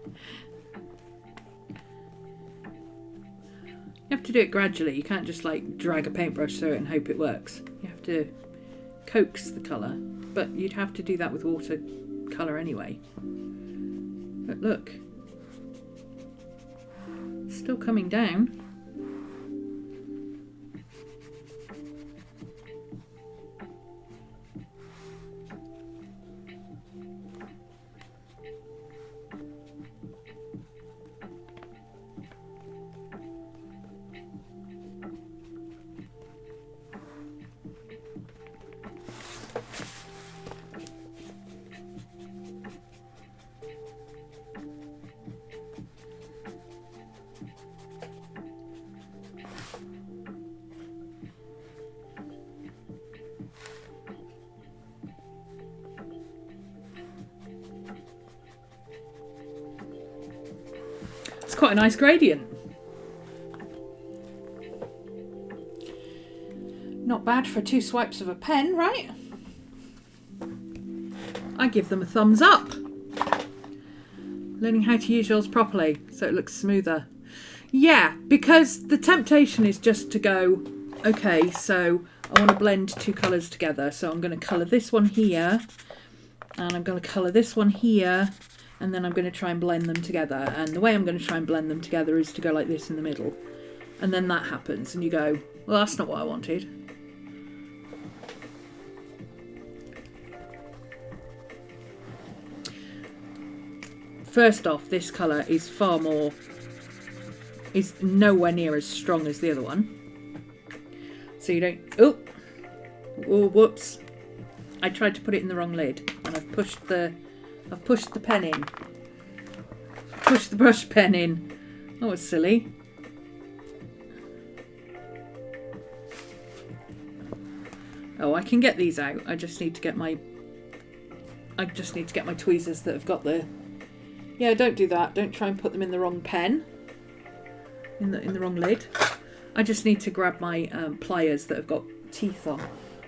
You have to do it gradually. You can't just like drag a paintbrush through it and hope it works. You have to coax the colour, but you'd have to do that with watercolour anyway. But look, it's still coming down. It's quite a nice gradient. Not bad for 2 swipes of a pen, right? I give them a thumbs up. Learning how to use yours properly so it looks smoother. Yeah, because the temptation is just to go, okay, so I want to blend 2 colours together. So I'm going to colour this one here, and I'm going to colour this one here, and then I'm going to try and blend them together. And the way I'm going to try and blend them together is to go like this in the middle. And then that happens, and you go, well, that's not what I wanted. First off, this colour is nowhere near as strong as the other one. So you don't, oh, whoops. I tried to put it in the wrong lid, and I've pushed the pen in. Pushed the brush pen in. That was silly. Oh, I can get these out. I just need to get my tweezers that have got the. Yeah, don't do that. Don't try and put them in the wrong pen. In the wrong lid. I just need to grab my pliers that have got teeth on,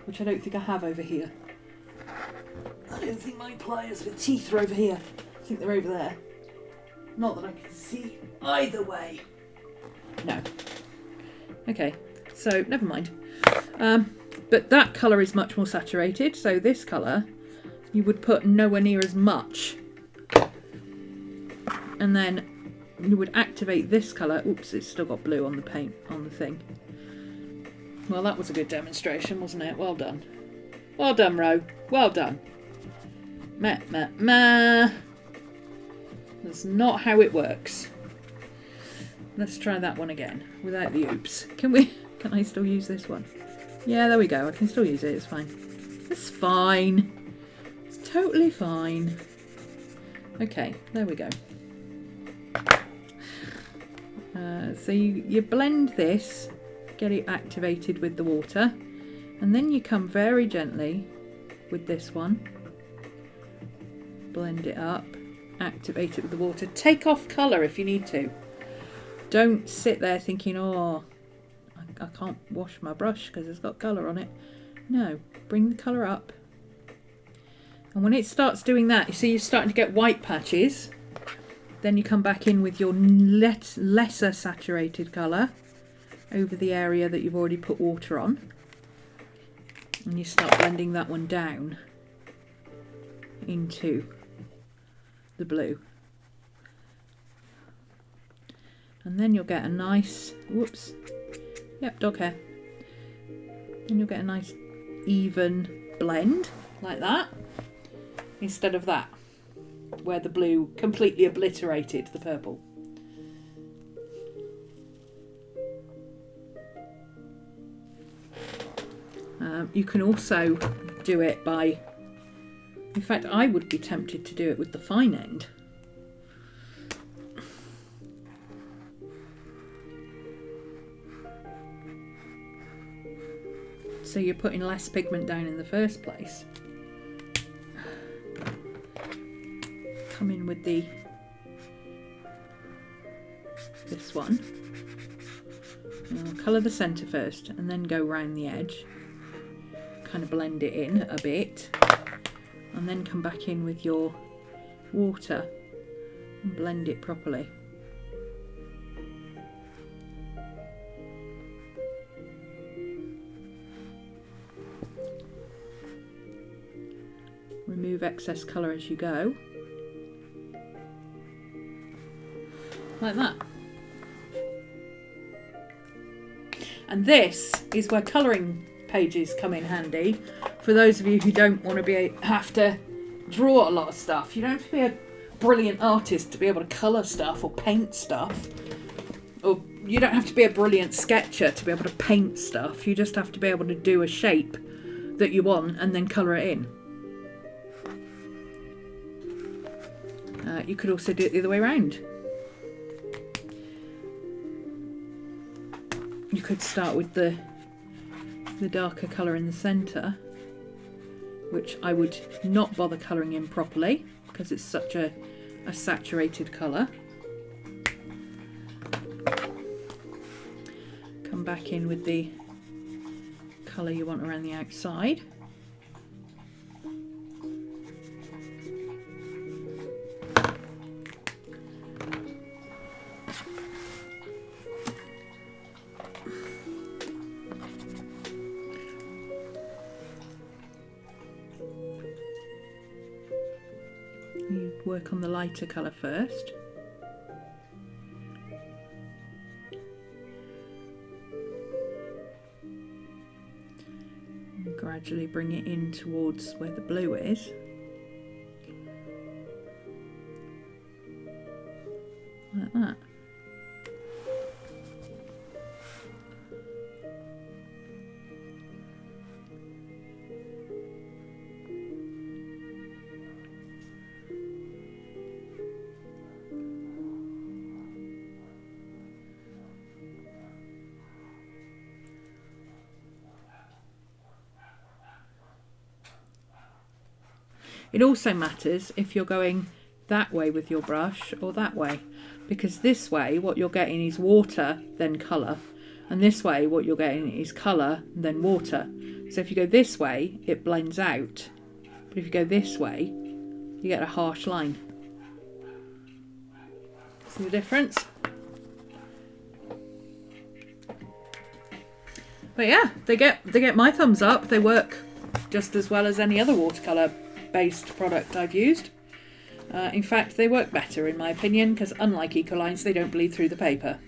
which I don't think I have over here. I don't think my pliers with teeth are over here. I think they're over there. Not that I can see either way. No. Okay, so never mind. But that colour is much more saturated, so this colour you would put nowhere near as much. And then you would activate this colour. Oops, it's still got blue on the paint, on the thing. Well, that was a good demonstration, wasn't it? Well done. Well done, Ro. Well done. That's not how it works. Let's try that one again, without the oops. Can I still use this one? Yeah, there we go. I can still use it. It's fine. It's fine. It's totally fine. Okay, there we go. So you blend this, get it activated with the water, and then you come very gently with this one, blend it up, activate it with the water, take off colour if you need to. Don't sit there thinking, oh, I can't wash my brush because it's got colour on it. No, bring the colour up, and when it starts doing that, you see you're starting to get white patches. Then you come back in with your lesser saturated colour over the area that you've already put water on. And you start blending that one down into the blue. And then you'll get a nice, whoops, yep, dog hair. And you'll get a nice even blend like that, instead of that, where the blue completely obliterated the purple. You can also do it by, in fact I would be tempted to do it with the fine end. So you're putting less pigment down in the first place. Come in with this one. I'll colour the centre first and then go round the edge. Kind of blend it in a bit. And then come back in with your water and blend it properly. Remove excess colour as you go, like that. And this is where colouring pages come in handy for those of you who don't want to have to draw a lot of stuff. You don't have to be a brilliant artist to be able to colour stuff or paint stuff, or you don't have to be a brilliant sketcher to be able to paint stuff. You just have to be able to do a shape that you want and then colour it in. You could also do it the other way around. You could start with the darker colour in the centre, which I would not bother colouring in properly because it's such a saturated colour. Come back in with the colour you want around the outside. Work on the lighter colour first. And gradually bring it in towards where the blue is. Like that. It also matters if you're going that way with your brush or that way, because this way what you're getting is water then colour, and this way what you're getting is colour then water. So if you go this way it blends out, but if you go this way you get a harsh line. See the difference? But yeah, they get my thumbs up. They work just as well as any other watercolour based product I've used. In fact, they work better in my opinion, because unlike Ecolines, they don't bleed through the paper.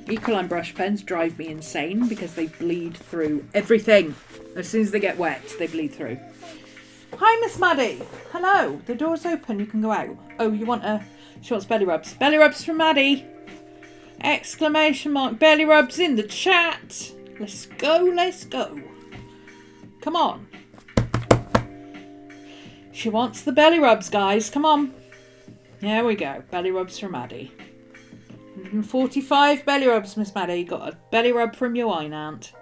Ecoline brush pens drive me insane because they bleed through everything. As soon as they get wet, they bleed through. Hi, Miss Maddie. Hello. The door's open. You can go out. Oh, she wants belly rubs. Belly rubs from Maddie. Exclamation mark. Belly rubs in the chat. Let's go. Let's go. Come on. She wants the belly rubs, guys. Come on. There we go. Belly rubs from Maddie. 145 belly rubs, Miss Maddie. Got a belly rub from your wine aunt.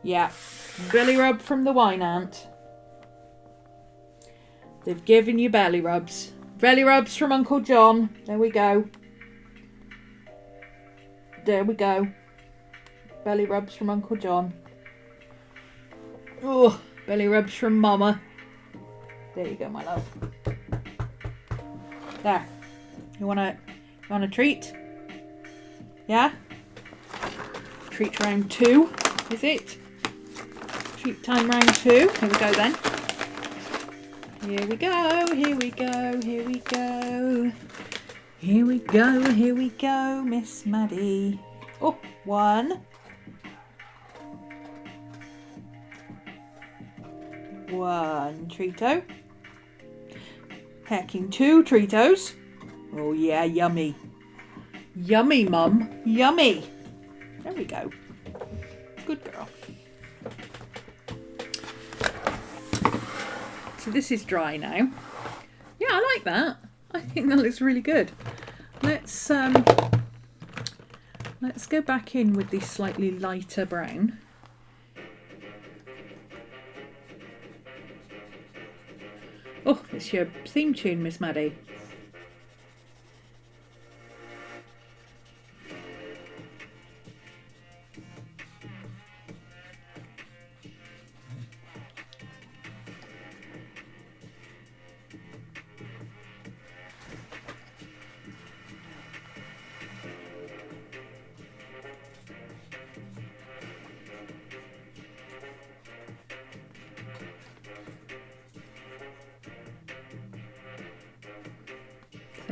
Yeah. Belly rub from the wine aunt. They've given you belly rubs. Belly rubs from Uncle John. There we go. There we go. Belly rubs from Uncle John. Oh, belly rubs from Mama. There you go, my love. There. You want a treat? Yeah? Treat round 2, is it? Treat time round 2. Here we go then. Here we go, here we go, here we go. Here we go, here we go, Miss Maddie. Oh, 1. 1 Treato. Packing 2 Treatos. Oh yeah, yummy. Yummy, Mum. Yummy. There we go. Good girl. So this is dry now. Yeah, I like that. I think that looks really good. Let's go back in with the slightly lighter brown. Oh, it's your theme tune, Miss Maddie.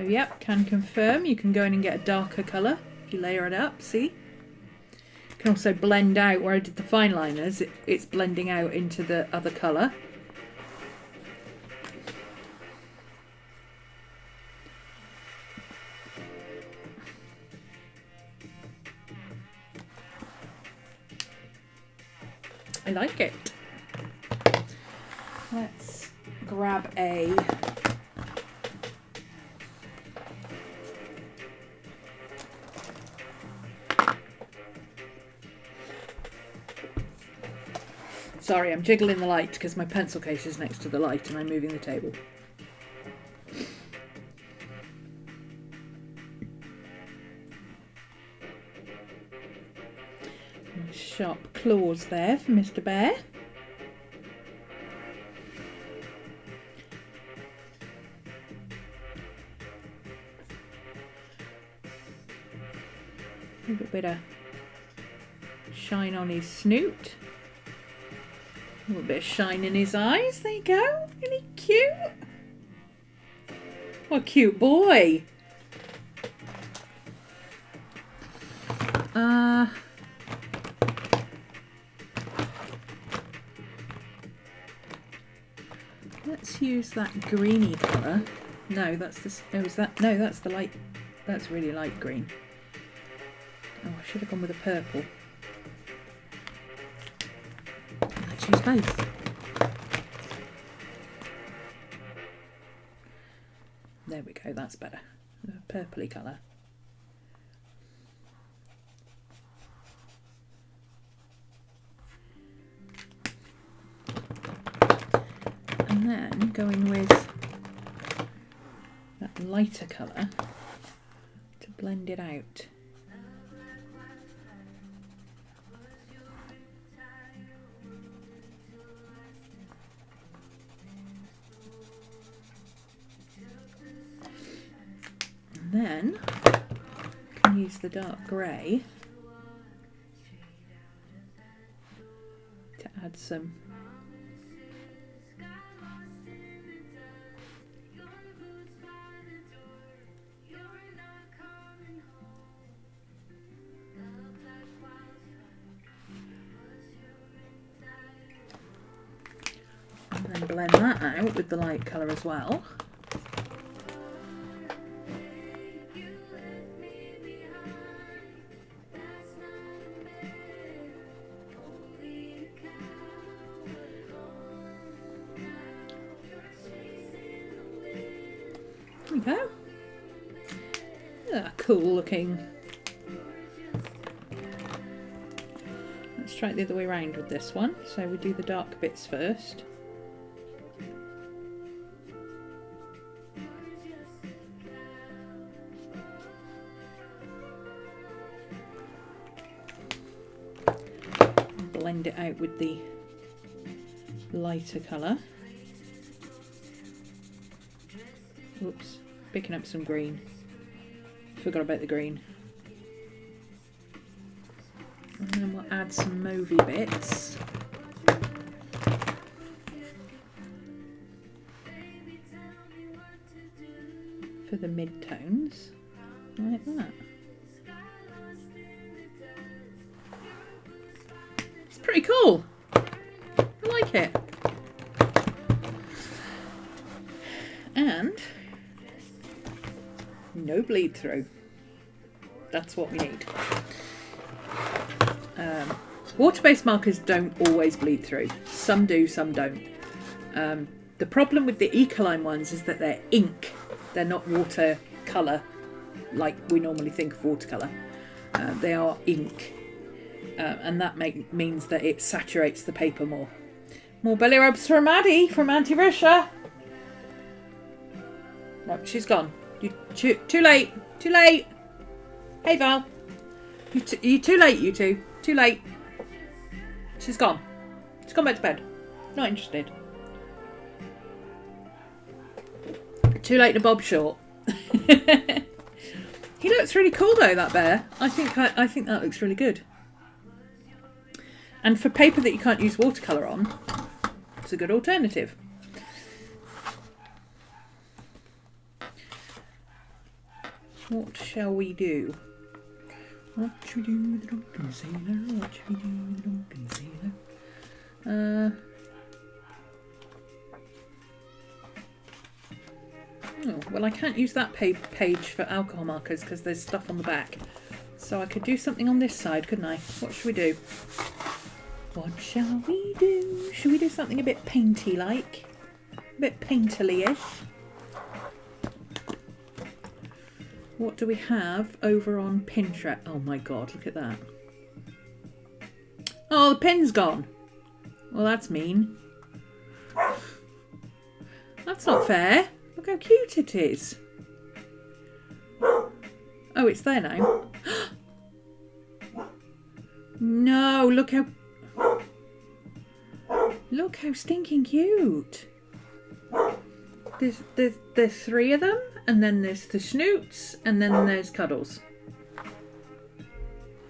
So yep, can confirm. You can go in and get a darker colour if you layer it up, see? You can also blend out, where I did the fine liners, it's blending out into the other colour. I like it. Let's grab a sorry, I'm jiggling the light because my pencil case is next to the light and I'm moving the table. Sharp claws there for Mr. Bear. A little bit of shine on his snoot. A little bit of shine in his eyes. There you go. Isn't he cute? What a cute boy. Let's use that greeny colour. No, that's this. Oh, is that? No, that's the light. That's really light green. Oh, I should have gone with a purple. Let's use both. There we go. That's better. The purpley colour. And then going with that lighter colour to blend it out. And then you can use the dark grey to add some and then blend that out with the light colour as well. There we go. Cool looking. Let's try it the other way around with this one. So we do the dark bits first. Blend it out with the lighter colour. Oops, picking up some green. Forgot about the green. And then we'll add some mauvey bits. For the mid-tones, like that. It's pretty cool. I like it. And no bleed through. That's what we need. Water-based markers don't always bleed through. Some do, some don't. The problem with the Ecoline ones is that they're ink. They're not watercolour like we normally think of watercolour. They are ink. And that means that it saturates the paper more. More belly rubs from Maddie, from Auntie Risha. No, she's gone. Too late. Too late. Hey, Val. You too late, you two. Too late. She's gone. She's gone back to bed. Not interested. Too late to bob short. He looks really cool though, that bear. I think that looks really good. And for paper that you can't use watercolour on, it's a good alternative. What shall we do? What should we do with the drunken sailor? What should we do with the drunken sailor? Oh, well, I can't use that page for alcohol markers because there's stuff on the back. So I could do something on this side, couldn't I? What should we do? What shall we do? Should we do something a bit painty-like? A bit painterly-ish? What do we have over on Pinterest? Oh my god, look at that. Oh, the pin's gone. Well, that's mean. That's not fair. Look how cute it is. Oh, it's there now. No, look how stinking cute. There's three of them, and then there's the snoots, and then there's Cuddles.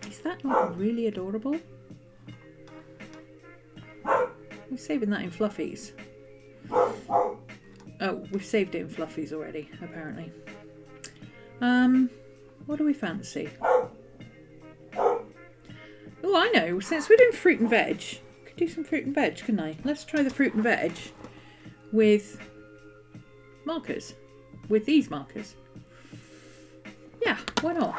Is that not really adorable? We're saving that in fluffies. Oh, we've saved it in fluffies already, apparently. What do we fancy? Oh, I know. Since we're doing fruit and veg, I could do some fruit and veg, couldn't I? Let's try the fruit and veg with markers. With these markers. Yeah, why not?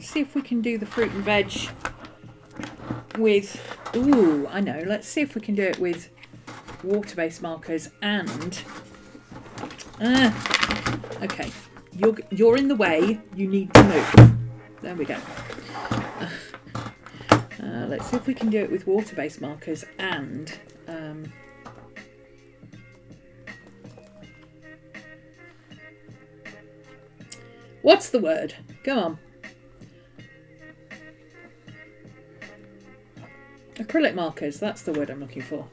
See if we can do the fruit and veg with... Ooh, I know. Let's see if we can do it with water-based markers and... okay. You're in the way. You need to move. There we go. Let's see if we can do it with water-based markers and... what's the word? Go on. Acrylic markers. That's the word I'm looking for.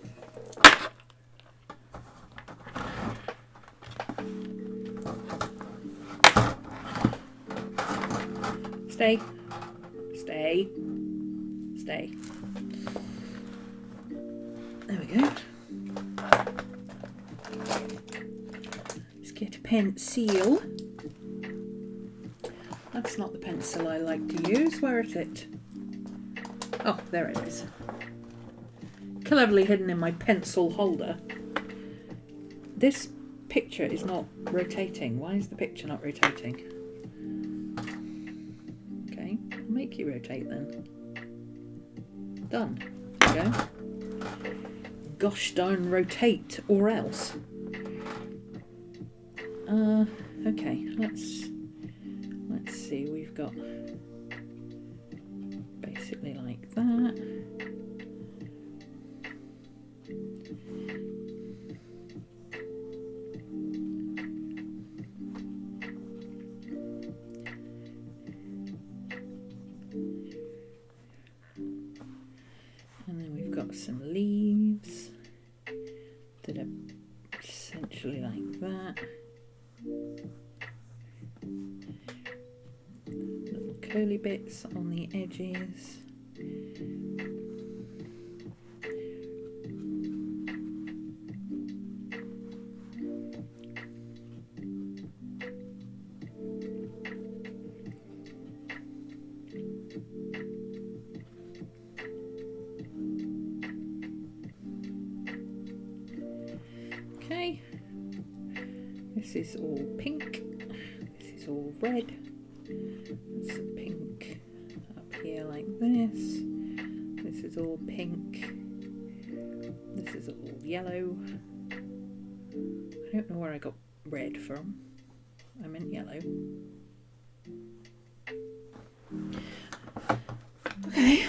Stay. Stay. Stay. There we go. Let's get a pencil. That's not the pencil I like to use. Where is it? Oh, there it is. Cleverly hidden in my pencil holder. This picture is not rotating. Why is the picture not rotating? Okay, I'll make you rotate then. Done. There we go. Gosh darn rotate or else. Okay, let's see. We've got basically like that. And then we've got some leaves that are essentially like that. Little curly bits on the edges. Okay, this is all pink, this is all red, there's some pink up here like this, this is all pink, this is all yellow. I don't know where I got red from, I meant yellow. Okay.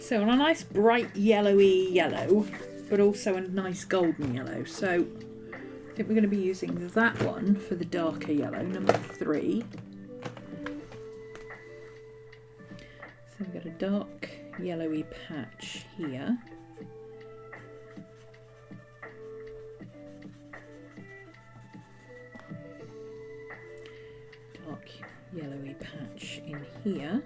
So on a nice bright yellowy yellow, but also a nice golden yellow. So I think we're going to be using that one for the darker yellow, number 3. So we've got a dark yellowy patch here. Dark yellowy patch in here.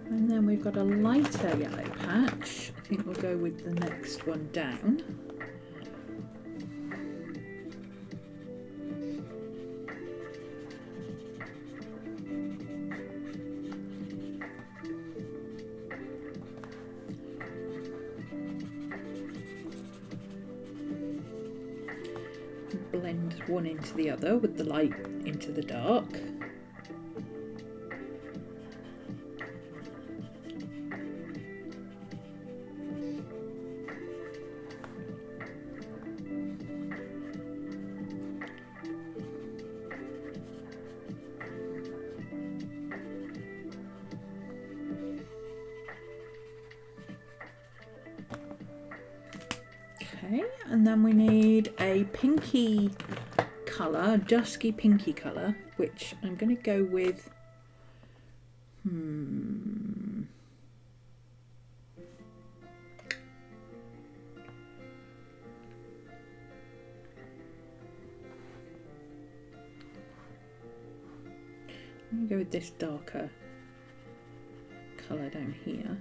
And then we've got a lighter yellow patch. I think we'll go with the next one down. Blend one into the other with the light into the dark. Okay, and then we need a pinky colour, dusky pinky colour, which I'm going to go with I'm going to go with this darker colour down here.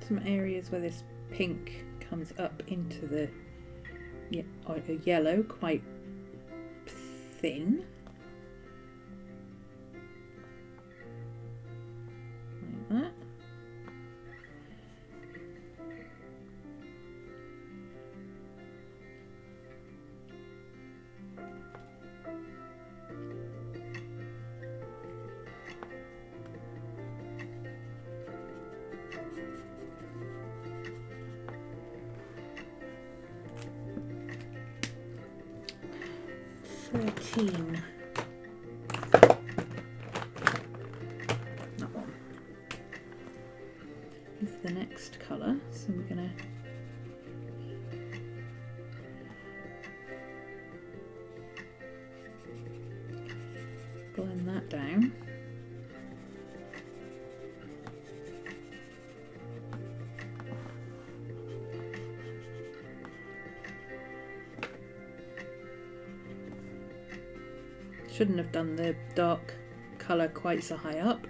Some areas where this pink comes up into the yellow quite thin, like that. That one is the next colour, so we're going to blend that down. Shouldn't have done the dark colour quite so high up.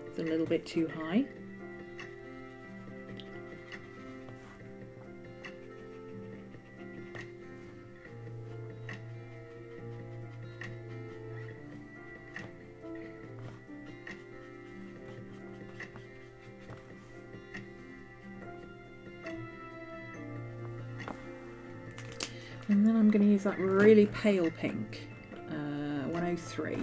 It's a little bit too high. And then I'm going to use that really pale pink. 103.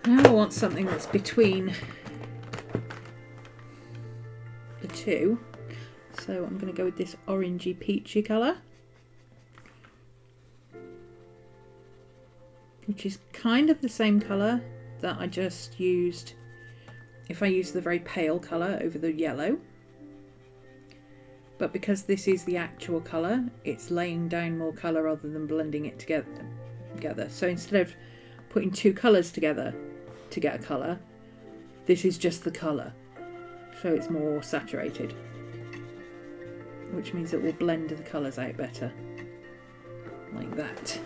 Now I want something that's between the two, so I'm going to go with this orangey peachy colour, which is kind of the same colour that I just used if I use the very pale colour over the yellow. But because this is the actual colour, it's laying down more colour rather than blending it together. So instead of putting two colours together to get a colour, this is just the colour. So it's more saturated, which means it will blend the colours out better. Like that.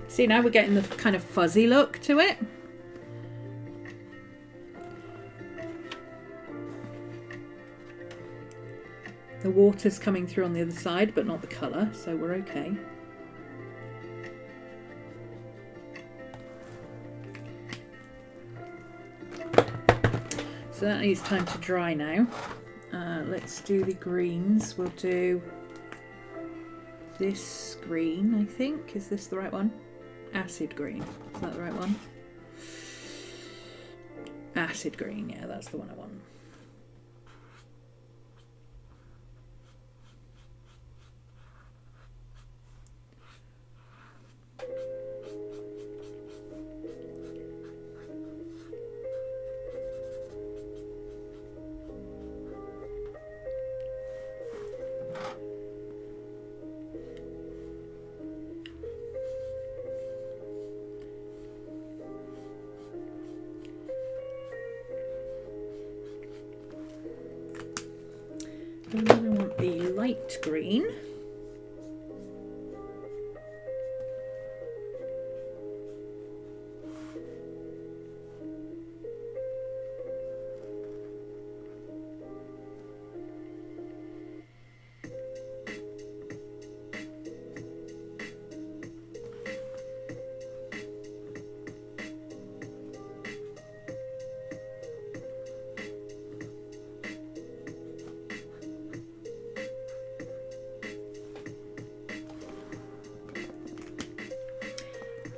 See, now we're getting the kind of fuzzy look to it. The water's coming through on the other side, but not the colour, so we're okay. So that needs time to dry now. Let's do the greens. We'll do this green, I think. Is this the right one? Acid green. Is that the right one? Acid green, yeah, that's the one I want. And then I want the light green.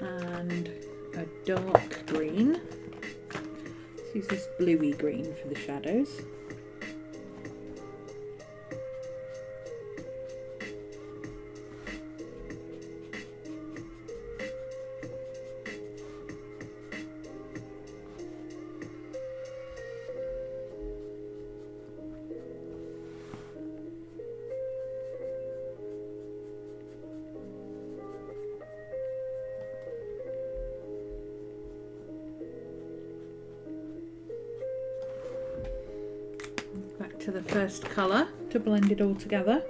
And a dark green. Let's use this bluey green for the shadows. Back to the first colour to blend it all together.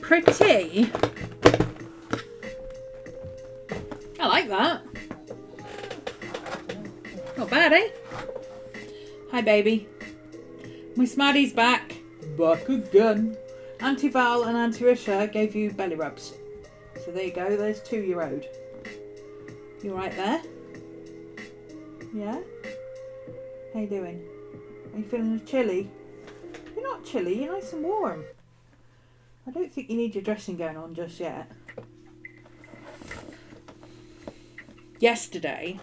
Pretty. I like that. Not bad, eh? Hi, baby. Miss Maddie's back. Back again. Auntie Val and Auntie Risha gave you belly rubs. So there you go. There's 2 you owed. You right there? Yeah? How you doing? Are you feeling chilly? You're not chilly. You're nice and warm. I don't think you need your dressing gown on just yet. Yesterday,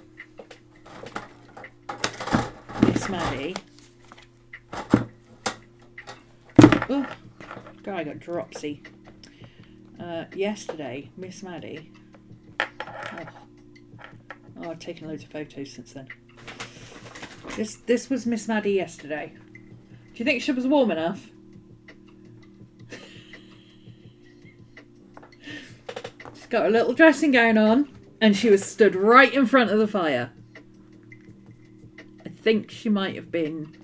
Miss Maddie... Oh, God, I got dropsy. Yesterday, Miss Maddie... Oh, I've taken loads of photos since then. This was Miss Maddie yesterday. Do you think she was warm enough? Got a little dressing gown on and she was stood right in front of the fire. I think she might have been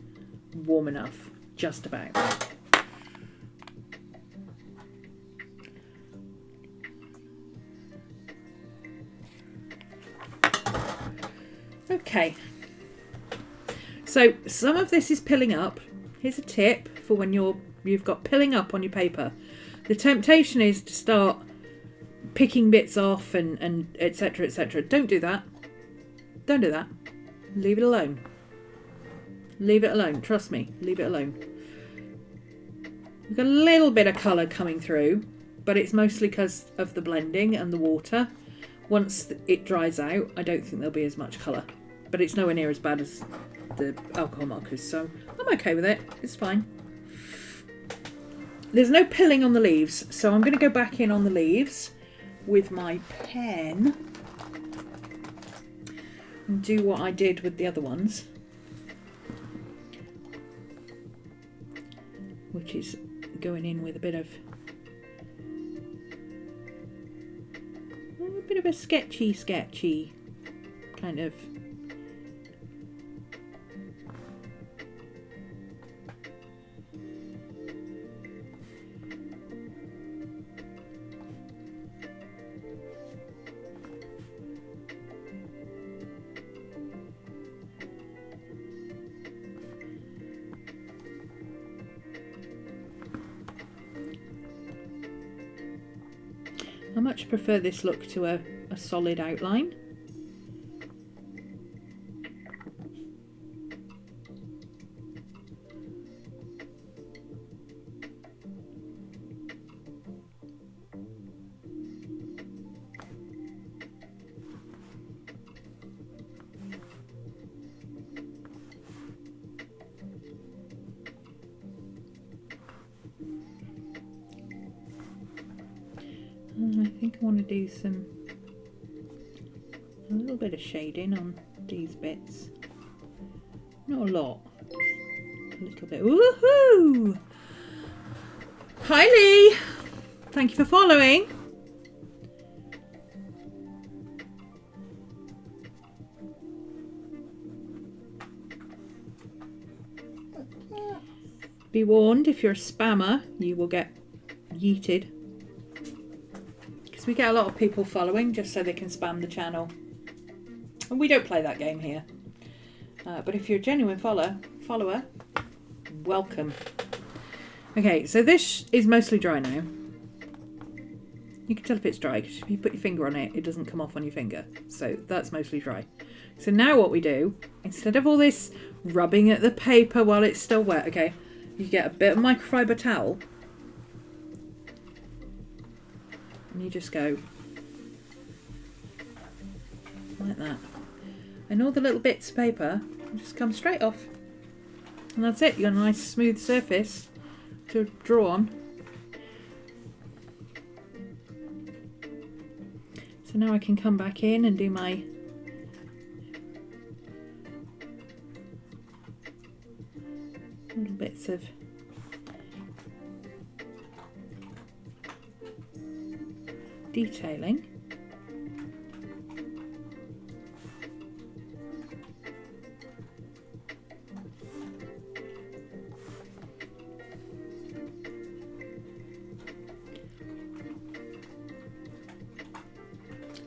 warm enough, just about. Okay, so some of this is pilling up. Here's a tip for when you've got pilling up on your paper. The temptation is to start picking bits off and etc, etc. Don't do that. Don't do that. Leave it alone. Leave it alone. Trust me. Leave it alone. We've got a little bit of colour coming through, but it's mostly because of the blending and the water. Once it dries out, I don't think there'll be as much colour. But it's nowhere near as bad as the alcohol markers, so I'm okay with it. It's fine. There's no pilling on the leaves, so I'm going to go back in on the leaves with my pen and do what I did with the other ones, which is going in with a bit of a sketchy kind of I much prefer this look to a solid outline. I think I want to do a little bit of shading on these bits. Not a lot, just a little bit. Woohoo! Hi Lee! Thank you for following. Be warned, if you're a spammer, you will get yeeted. Because we get a lot of people following just so they can spam the channel. And we don't play that game here. But if you're a genuine follower, welcome. Okay, so this is mostly dry now. You can tell if it's dry because if you put your finger on it, it doesn't come off on your finger. So that's mostly dry. So now what we do, instead of all this rubbing at the paper while it's still wet, okay, you get a bit of microfiber towel and you just go like that. And all the little bits of paper just come straight off. And that's it, you got a nice smooth surface to draw on. So now I can come back in and do my little bits of detailing.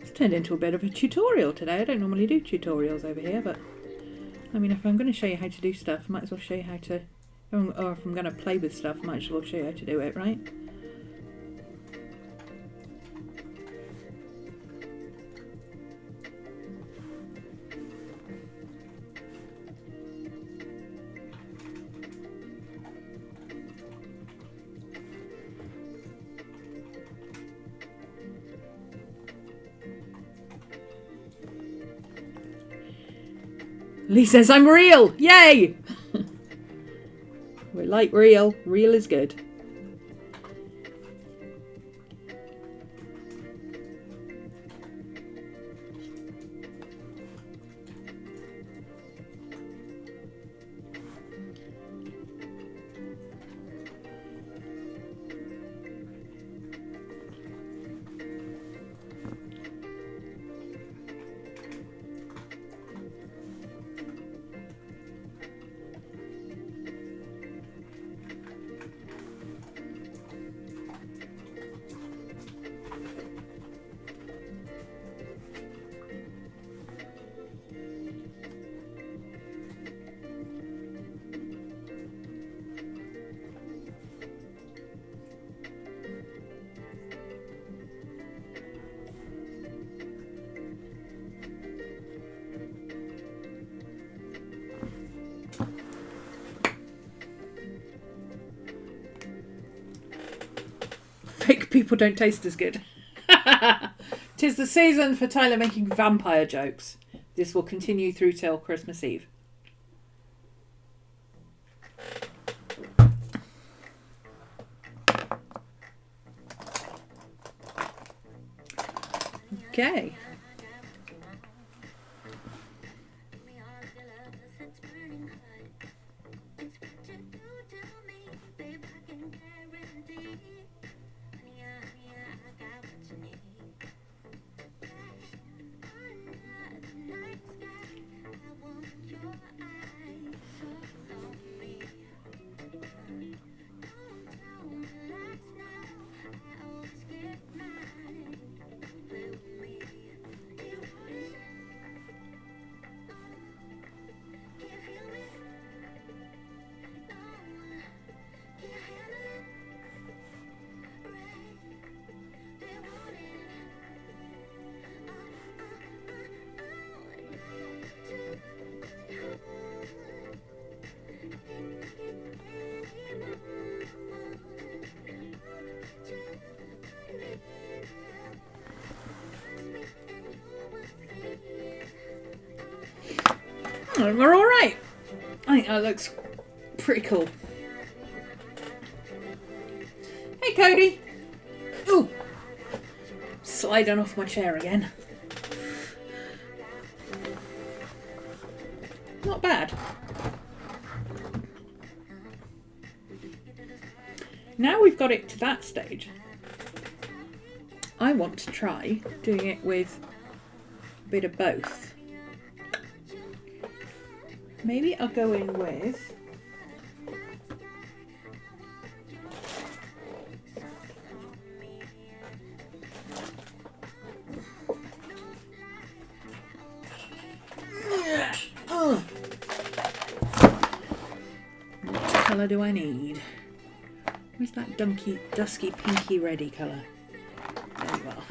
It's turned into a bit of a tutorial today. I don't normally do tutorials over here, but I mean, if I'm going to show you how to do stuff, I might as well show you how to, or if I'm going to play with stuff, I might as well show you how to do it, right? Lee says, I'm real! Yay! We like real. Real is good. fake people don't taste as good. 'Tis the season for Tyler making vampire jokes. This will continue through till Christmas Eve. Okay. We're all right. I think that looks pretty cool. Hey, Cody. Ooh, sliding off my chair again. Not bad. Now we've got it to that stage, I want to try doing it with a bit of both. Maybe I'll go in with what colour do I need? Where's that dusky pinky reddy colour? There you are.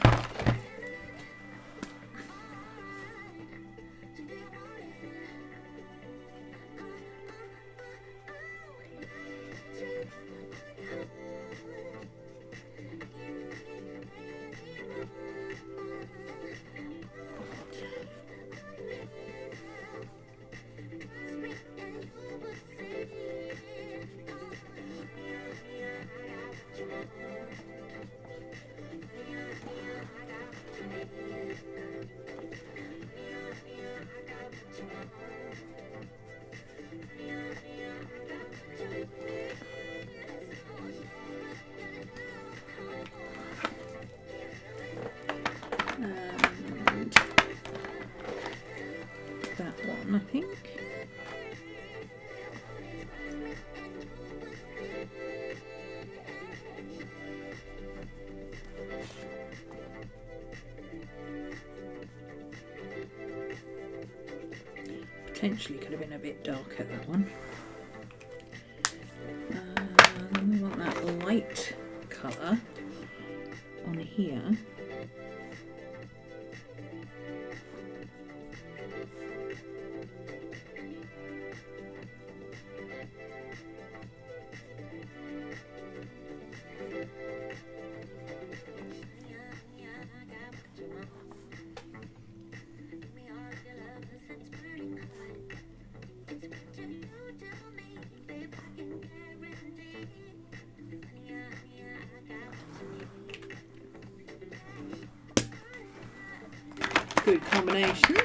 I think. Potentially could have been a bit darker, that one. Then we want that light colour on here. Good combination.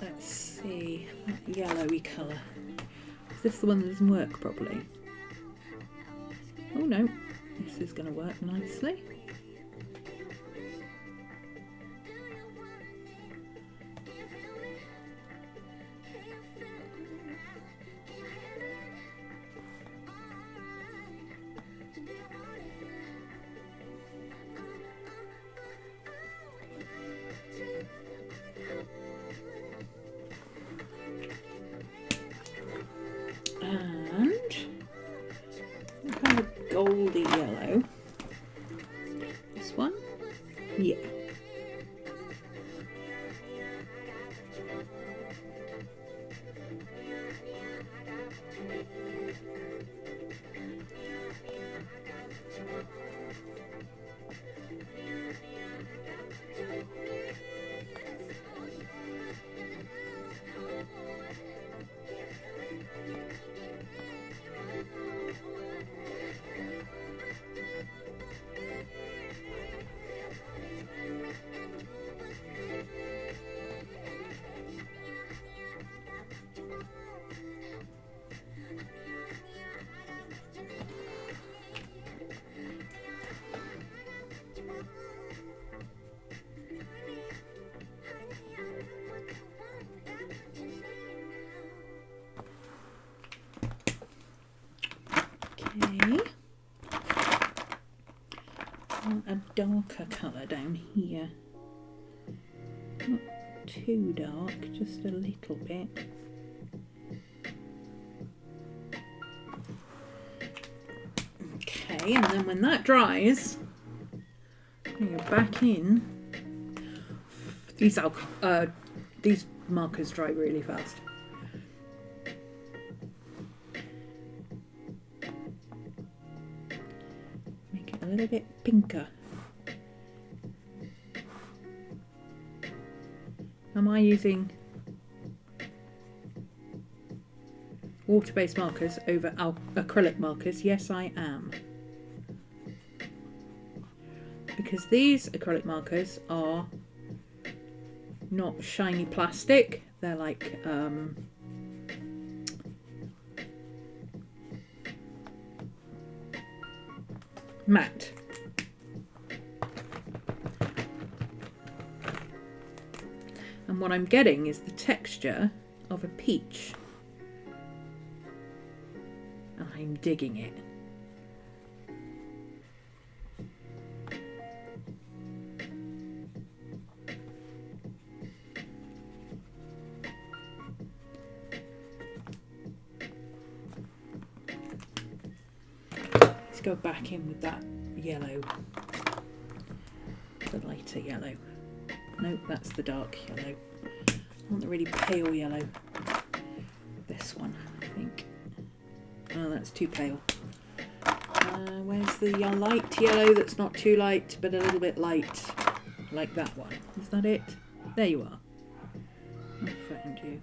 Let's see, that yellowy colour. Is this the one that doesn't work properly? Oh no, this is going to work nicely. And kind of goldy yellow. Okay. A darker colour down here. Not too dark, just a little bit. Okay, and then when that dries, you're back in. These markers dry really fast. Make it a little bit pinker. Am I using water-based markers over acrylic markers? Yes, I am. Because these acrylic markers are not shiny plastic, they're like matte. And what I'm getting is the texture of a peach. And I'm digging it. Let's go back in with that yellow, the lighter yellow. Nope, that's the dark yellow. I want the really pale yellow. This one, I think. Oh, that's too pale. Where's the light yellow that's not too light, but a little bit light, like that one? Is that it? There you are. I found you.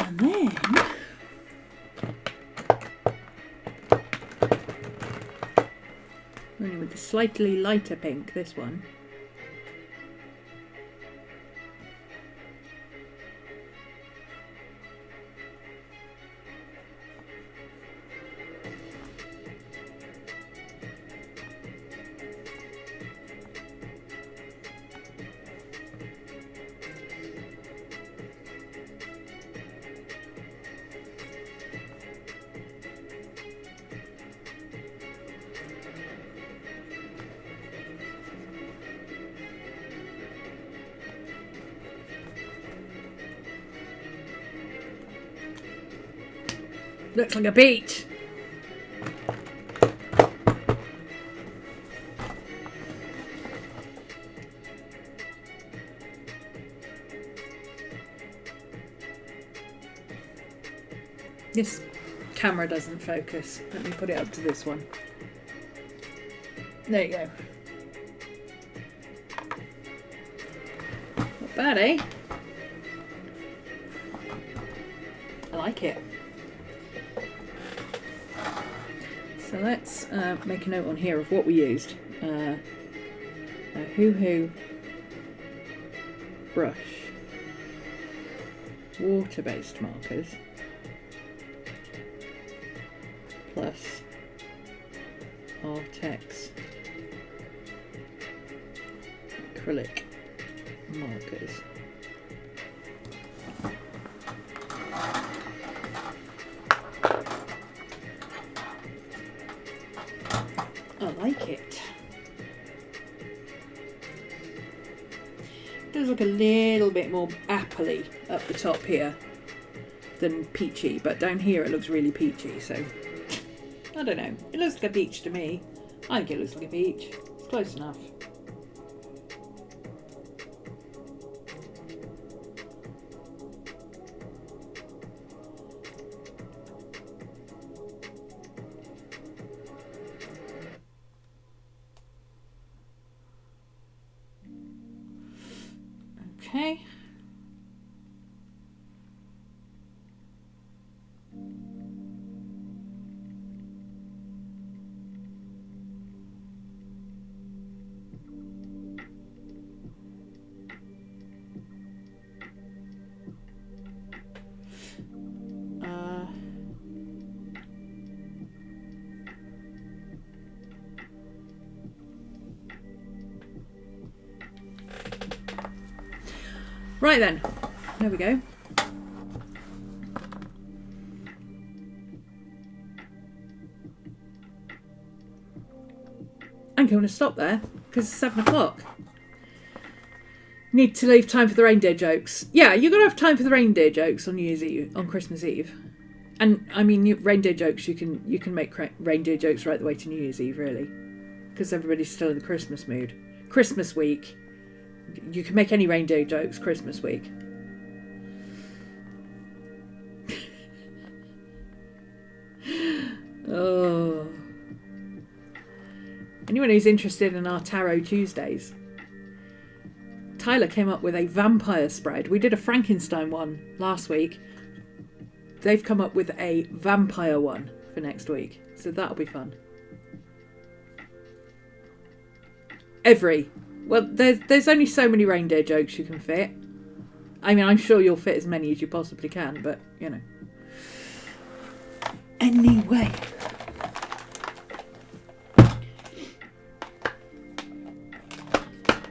And then only with the slightly lighter pink, this one. Looks like a beach. This camera doesn't focus. Let me put it up to this one. There you go. Not bad, eh? I like it. So let's make a note on here of what we used. A Ohuhu brush, water-based markers, plus Artex acrylic markers. I like it. It does look a little bit more appley up the top here than peachy, but down here it looks really peachy, so I don't know. It looks like a peach to me. I think it looks like a peach. It's close enough. Okay. Right then, there we go. I'm going to stop there because it's 7 o'clock. Need to leave time for the reindeer jokes. Yeah, you're going to have time for the reindeer jokes on New Year's Eve, on Christmas Eve. And I mean, reindeer jokes, you can make reindeer jokes right the way to New Year's Eve, really. Because everybody's still in the Christmas mood. Christmas week, you can make any reindeer jokes Christmas week. Oh. Anyone who's interested in our Tarot Tuesdays, Tyler came up with a vampire spread. We did a Frankenstein one last week. They've come up with a vampire one for next week. So that'll be fun. Well, there's only so many reindeer jokes you can fit. I mean, I'm sure you'll fit as many as you possibly can, but, you know. Anyway.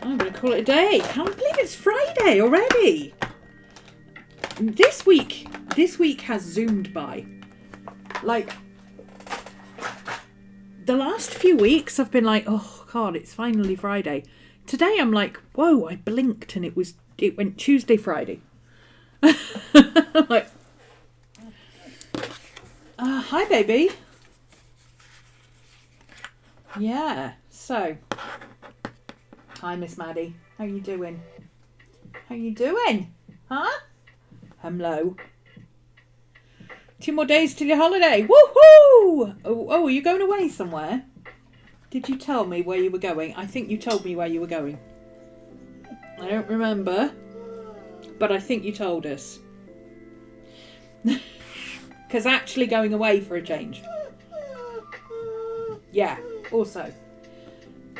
I'm going to call it a day. Can't believe it's Friday already. This week has zoomed by. Like, the last few weeks I've been like, oh God, it's finally Friday. Today I'm like, whoa, I blinked and it went Tuesday, Friday. Like, hi baby. Yeah, so. Hi, Miss Maddie. How you doing? How you doing? Huh? Hello. 2 more days till your holiday. Woohoo! Oh, are you going away somewhere? Did you tell me where you were going? I think you told me where you were going. I don't remember, but I think you told us. Because actually going away for a change. Yeah, also.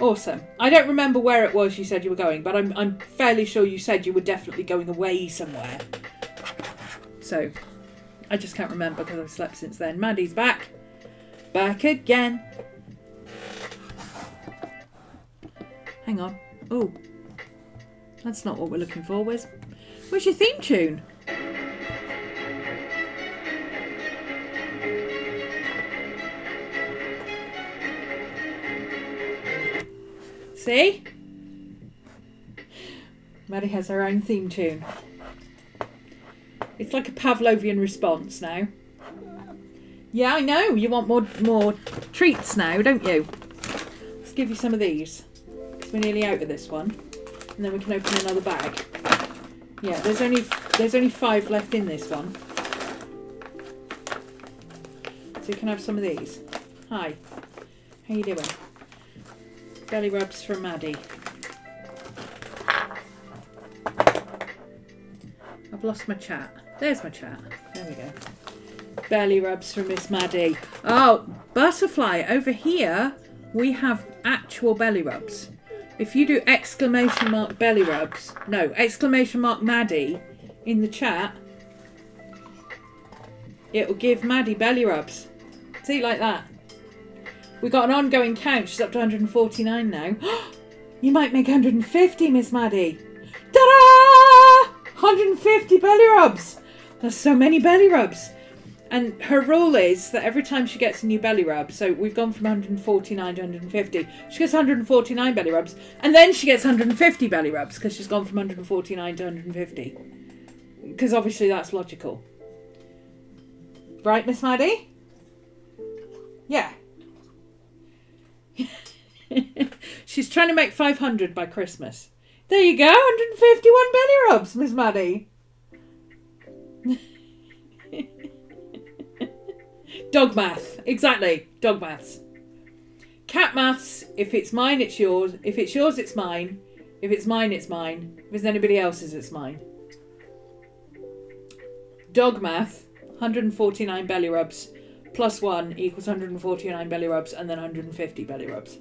Awesome. I don't remember where it was you said you were going, but I'm fairly sure you said you were definitely going away somewhere. So, I just can't remember because I've slept since then. Maddie's back. Back again. Hang on. Oh, that's not what we're looking for. Where's your theme tune? See? Maddie has her own theme tune. It's like a Pavlovian response now. Yeah, I know. You want more treats now, don't you? Let's give you some of these. Because we're nearly out of this one. And then we can open another bag. Yeah, there's only 5 left in this one. So you can have some of these. Hi. How you doing? Belly rubs from Maddie. I've lost my chat. There's my chat. There we go. Belly rubs from Miss Maddie. Oh, butterfly. Over here, we have actual belly rubs. If you do exclamation mark belly rubs, no, exclamation mark Maddie in the chat, it will give Maddie belly rubs. See, like that. We got an ongoing count. She's up to 149 now. You might make 150, Miss Maddie. Ta-da! 150 belly rubs. There's so many belly rubs. And her rule is that every time she gets a new belly rub, so we've gone from 149 to 150, she gets 149 belly rubs, and then she gets 150 belly rubs because she's gone from 149 to 150. Because obviously that's logical. Right, Miss Maddie? Yeah. She's trying to make 500 by Christmas. There you go, 151 belly rubs, Miss Maddie. Dog math, exactly, dog maths. Cat maths, if it's mine, it's yours. If it's yours, it's mine. If it's mine, it's mine. If it's anybody else's, it's mine. Dog math, 149 belly rubs plus 1 equals 149 belly rubs and then 150 belly rubs.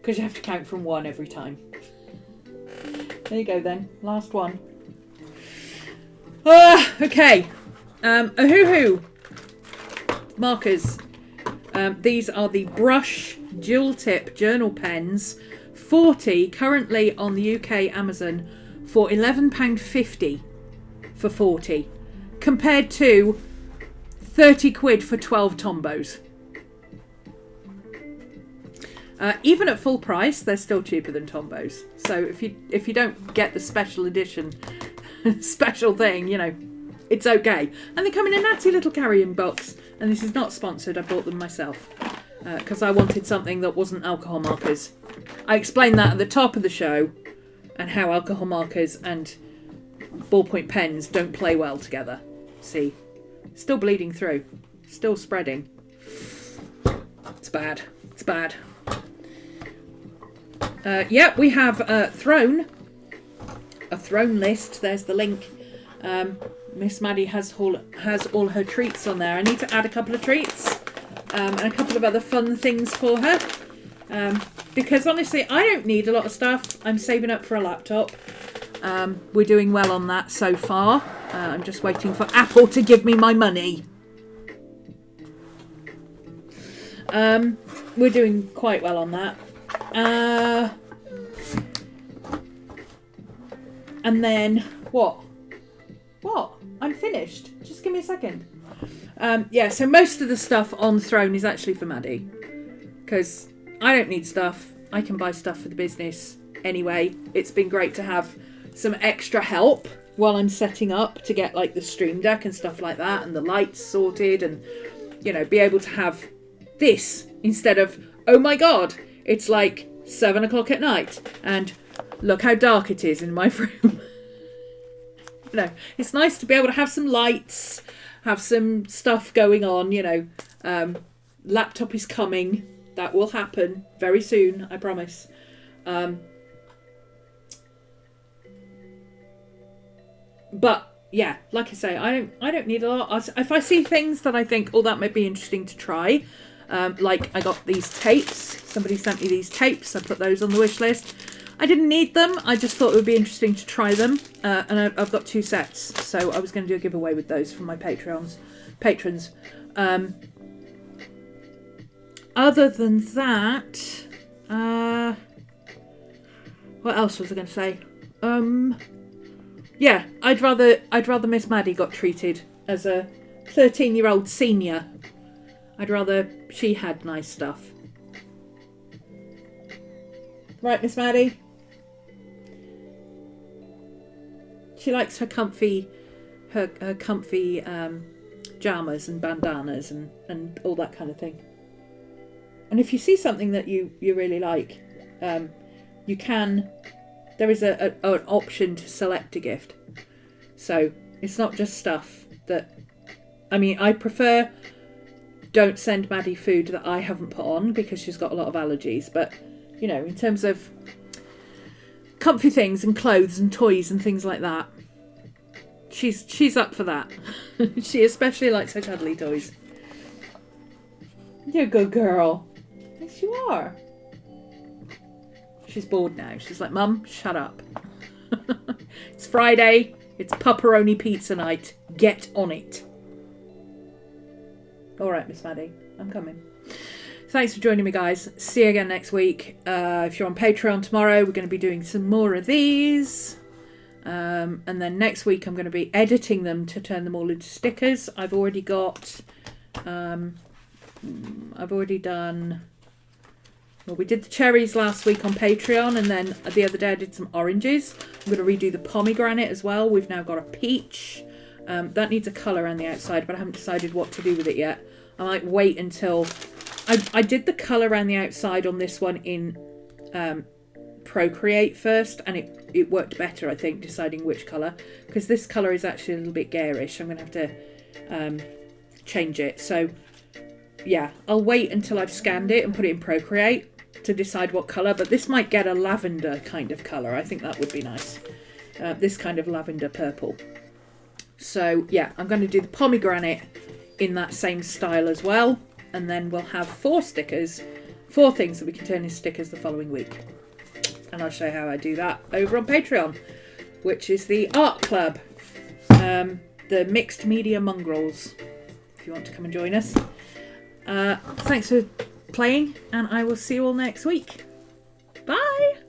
Because you have to count from 1 every time. There you go then, last one. Okay. Ohuhu markers. These are the brush dual tip journal pens. 40 currently on the UK Amazon for £11.50 for 40, compared to 30 quid for 12 Tombos. Even at full price, they're still cheaper than Tombos. So if you don't get the special edition special thing, you know, it's okay. And they come in a natty little carrying box. And this is not sponsored. I bought them myself because I wanted something that wasn't alcohol markers. I explained that at the top of the show, and how alcohol markers and ballpoint pens don't play well together. See, still bleeding through, still spreading. It's bad. It's bad. Yeah, we have a throne list. There's the link. Miss Maddie has all her treats on there. I need to add a couple of treats and a couple of other fun things for her. Because honestly, I don't need a lot of stuff. I'm saving up for a laptop. We're doing well on that so far. I'm just waiting for Apple to give me my money. We're doing quite well on that. And then what? I'm finished. Just give me a second. Yeah, so most of the stuff on Throne is actually for Maddie, because I don't need stuff. I can buy stuff for the business anyway. It's been great to have some extra help while I'm setting up to get like the Stream Deck and stuff like that, and the lights sorted, and you know, be able to have this instead of, oh my god, it's like 7 o'clock at night and look how dark it is in my room. You know, it's nice to be able to have some lights, have some stuff going on, you know. Laptop is coming. That will happen very soon, I promise. But yeah, like I say, I don't need a lot. If I see things that I think, oh, that might be interesting to try, like I got these tapes. Somebody sent me these tapes. I put those on the wish list. I didn't need them. I just thought it would be interesting to try them. And I've got 2 sets, so I was going to do a giveaway with those for my patrons. Other than that, what else was I going to say? Yeah, I'd rather Miss Maddie got treated as a 13-year-old senior. I'd rather she had nice stuff. Right, Miss Maddie? She likes her comfy jammers and bandanas and all that kind of thing. And if you see something that you really like, you can. There is an option to select a gift. So it's not just stuff that. I mean, I prefer. Don't send Maddie food that I haven't put on because she's got a lot of allergies. But you know, in terms of comfy things and clothes and toys and things like that, she's up for that. She especially likes her cuddly toys. You're a good girl. Yes, you are. She's bored now. She's like, Mum, shut up. It's Friday. It's pepperoni pizza night. Get on it. All right, Miss Maddie. I'm coming. Thanks for joining me, guys. See you again next week. If you're on Patreon tomorrow, we're going to be doing some more of these. And then next week, I'm going to be editing them to turn them all into stickers. I've already got... I've already done... Well, we did the cherries last week on Patreon, and then the other day I did some oranges. I'm going to redo the pomegranate as well. We've now got a peach. That needs a colour around the outside, but I haven't decided what to do with it yet. I might wait until... I did the colour around the outside on this one in Procreate first, and it worked better, I think, deciding which colour. Because this colour is actually a little bit garish. I'm going to have to change it. So, yeah, I'll wait until I've scanned it and put it in Procreate to decide what colour. But this might get a lavender kind of colour. I think that would be nice. This kind of lavender purple. So, yeah, I'm going to do the pomegranate in that same style as well. And then we'll have 4 stickers, 4 things that we can turn into stickers the following week. And I'll show you how I do that over on Patreon, which is the art club, the mixed media mongrels, if you want to come and join us. Thanks for playing, and I will see you all next week. Bye!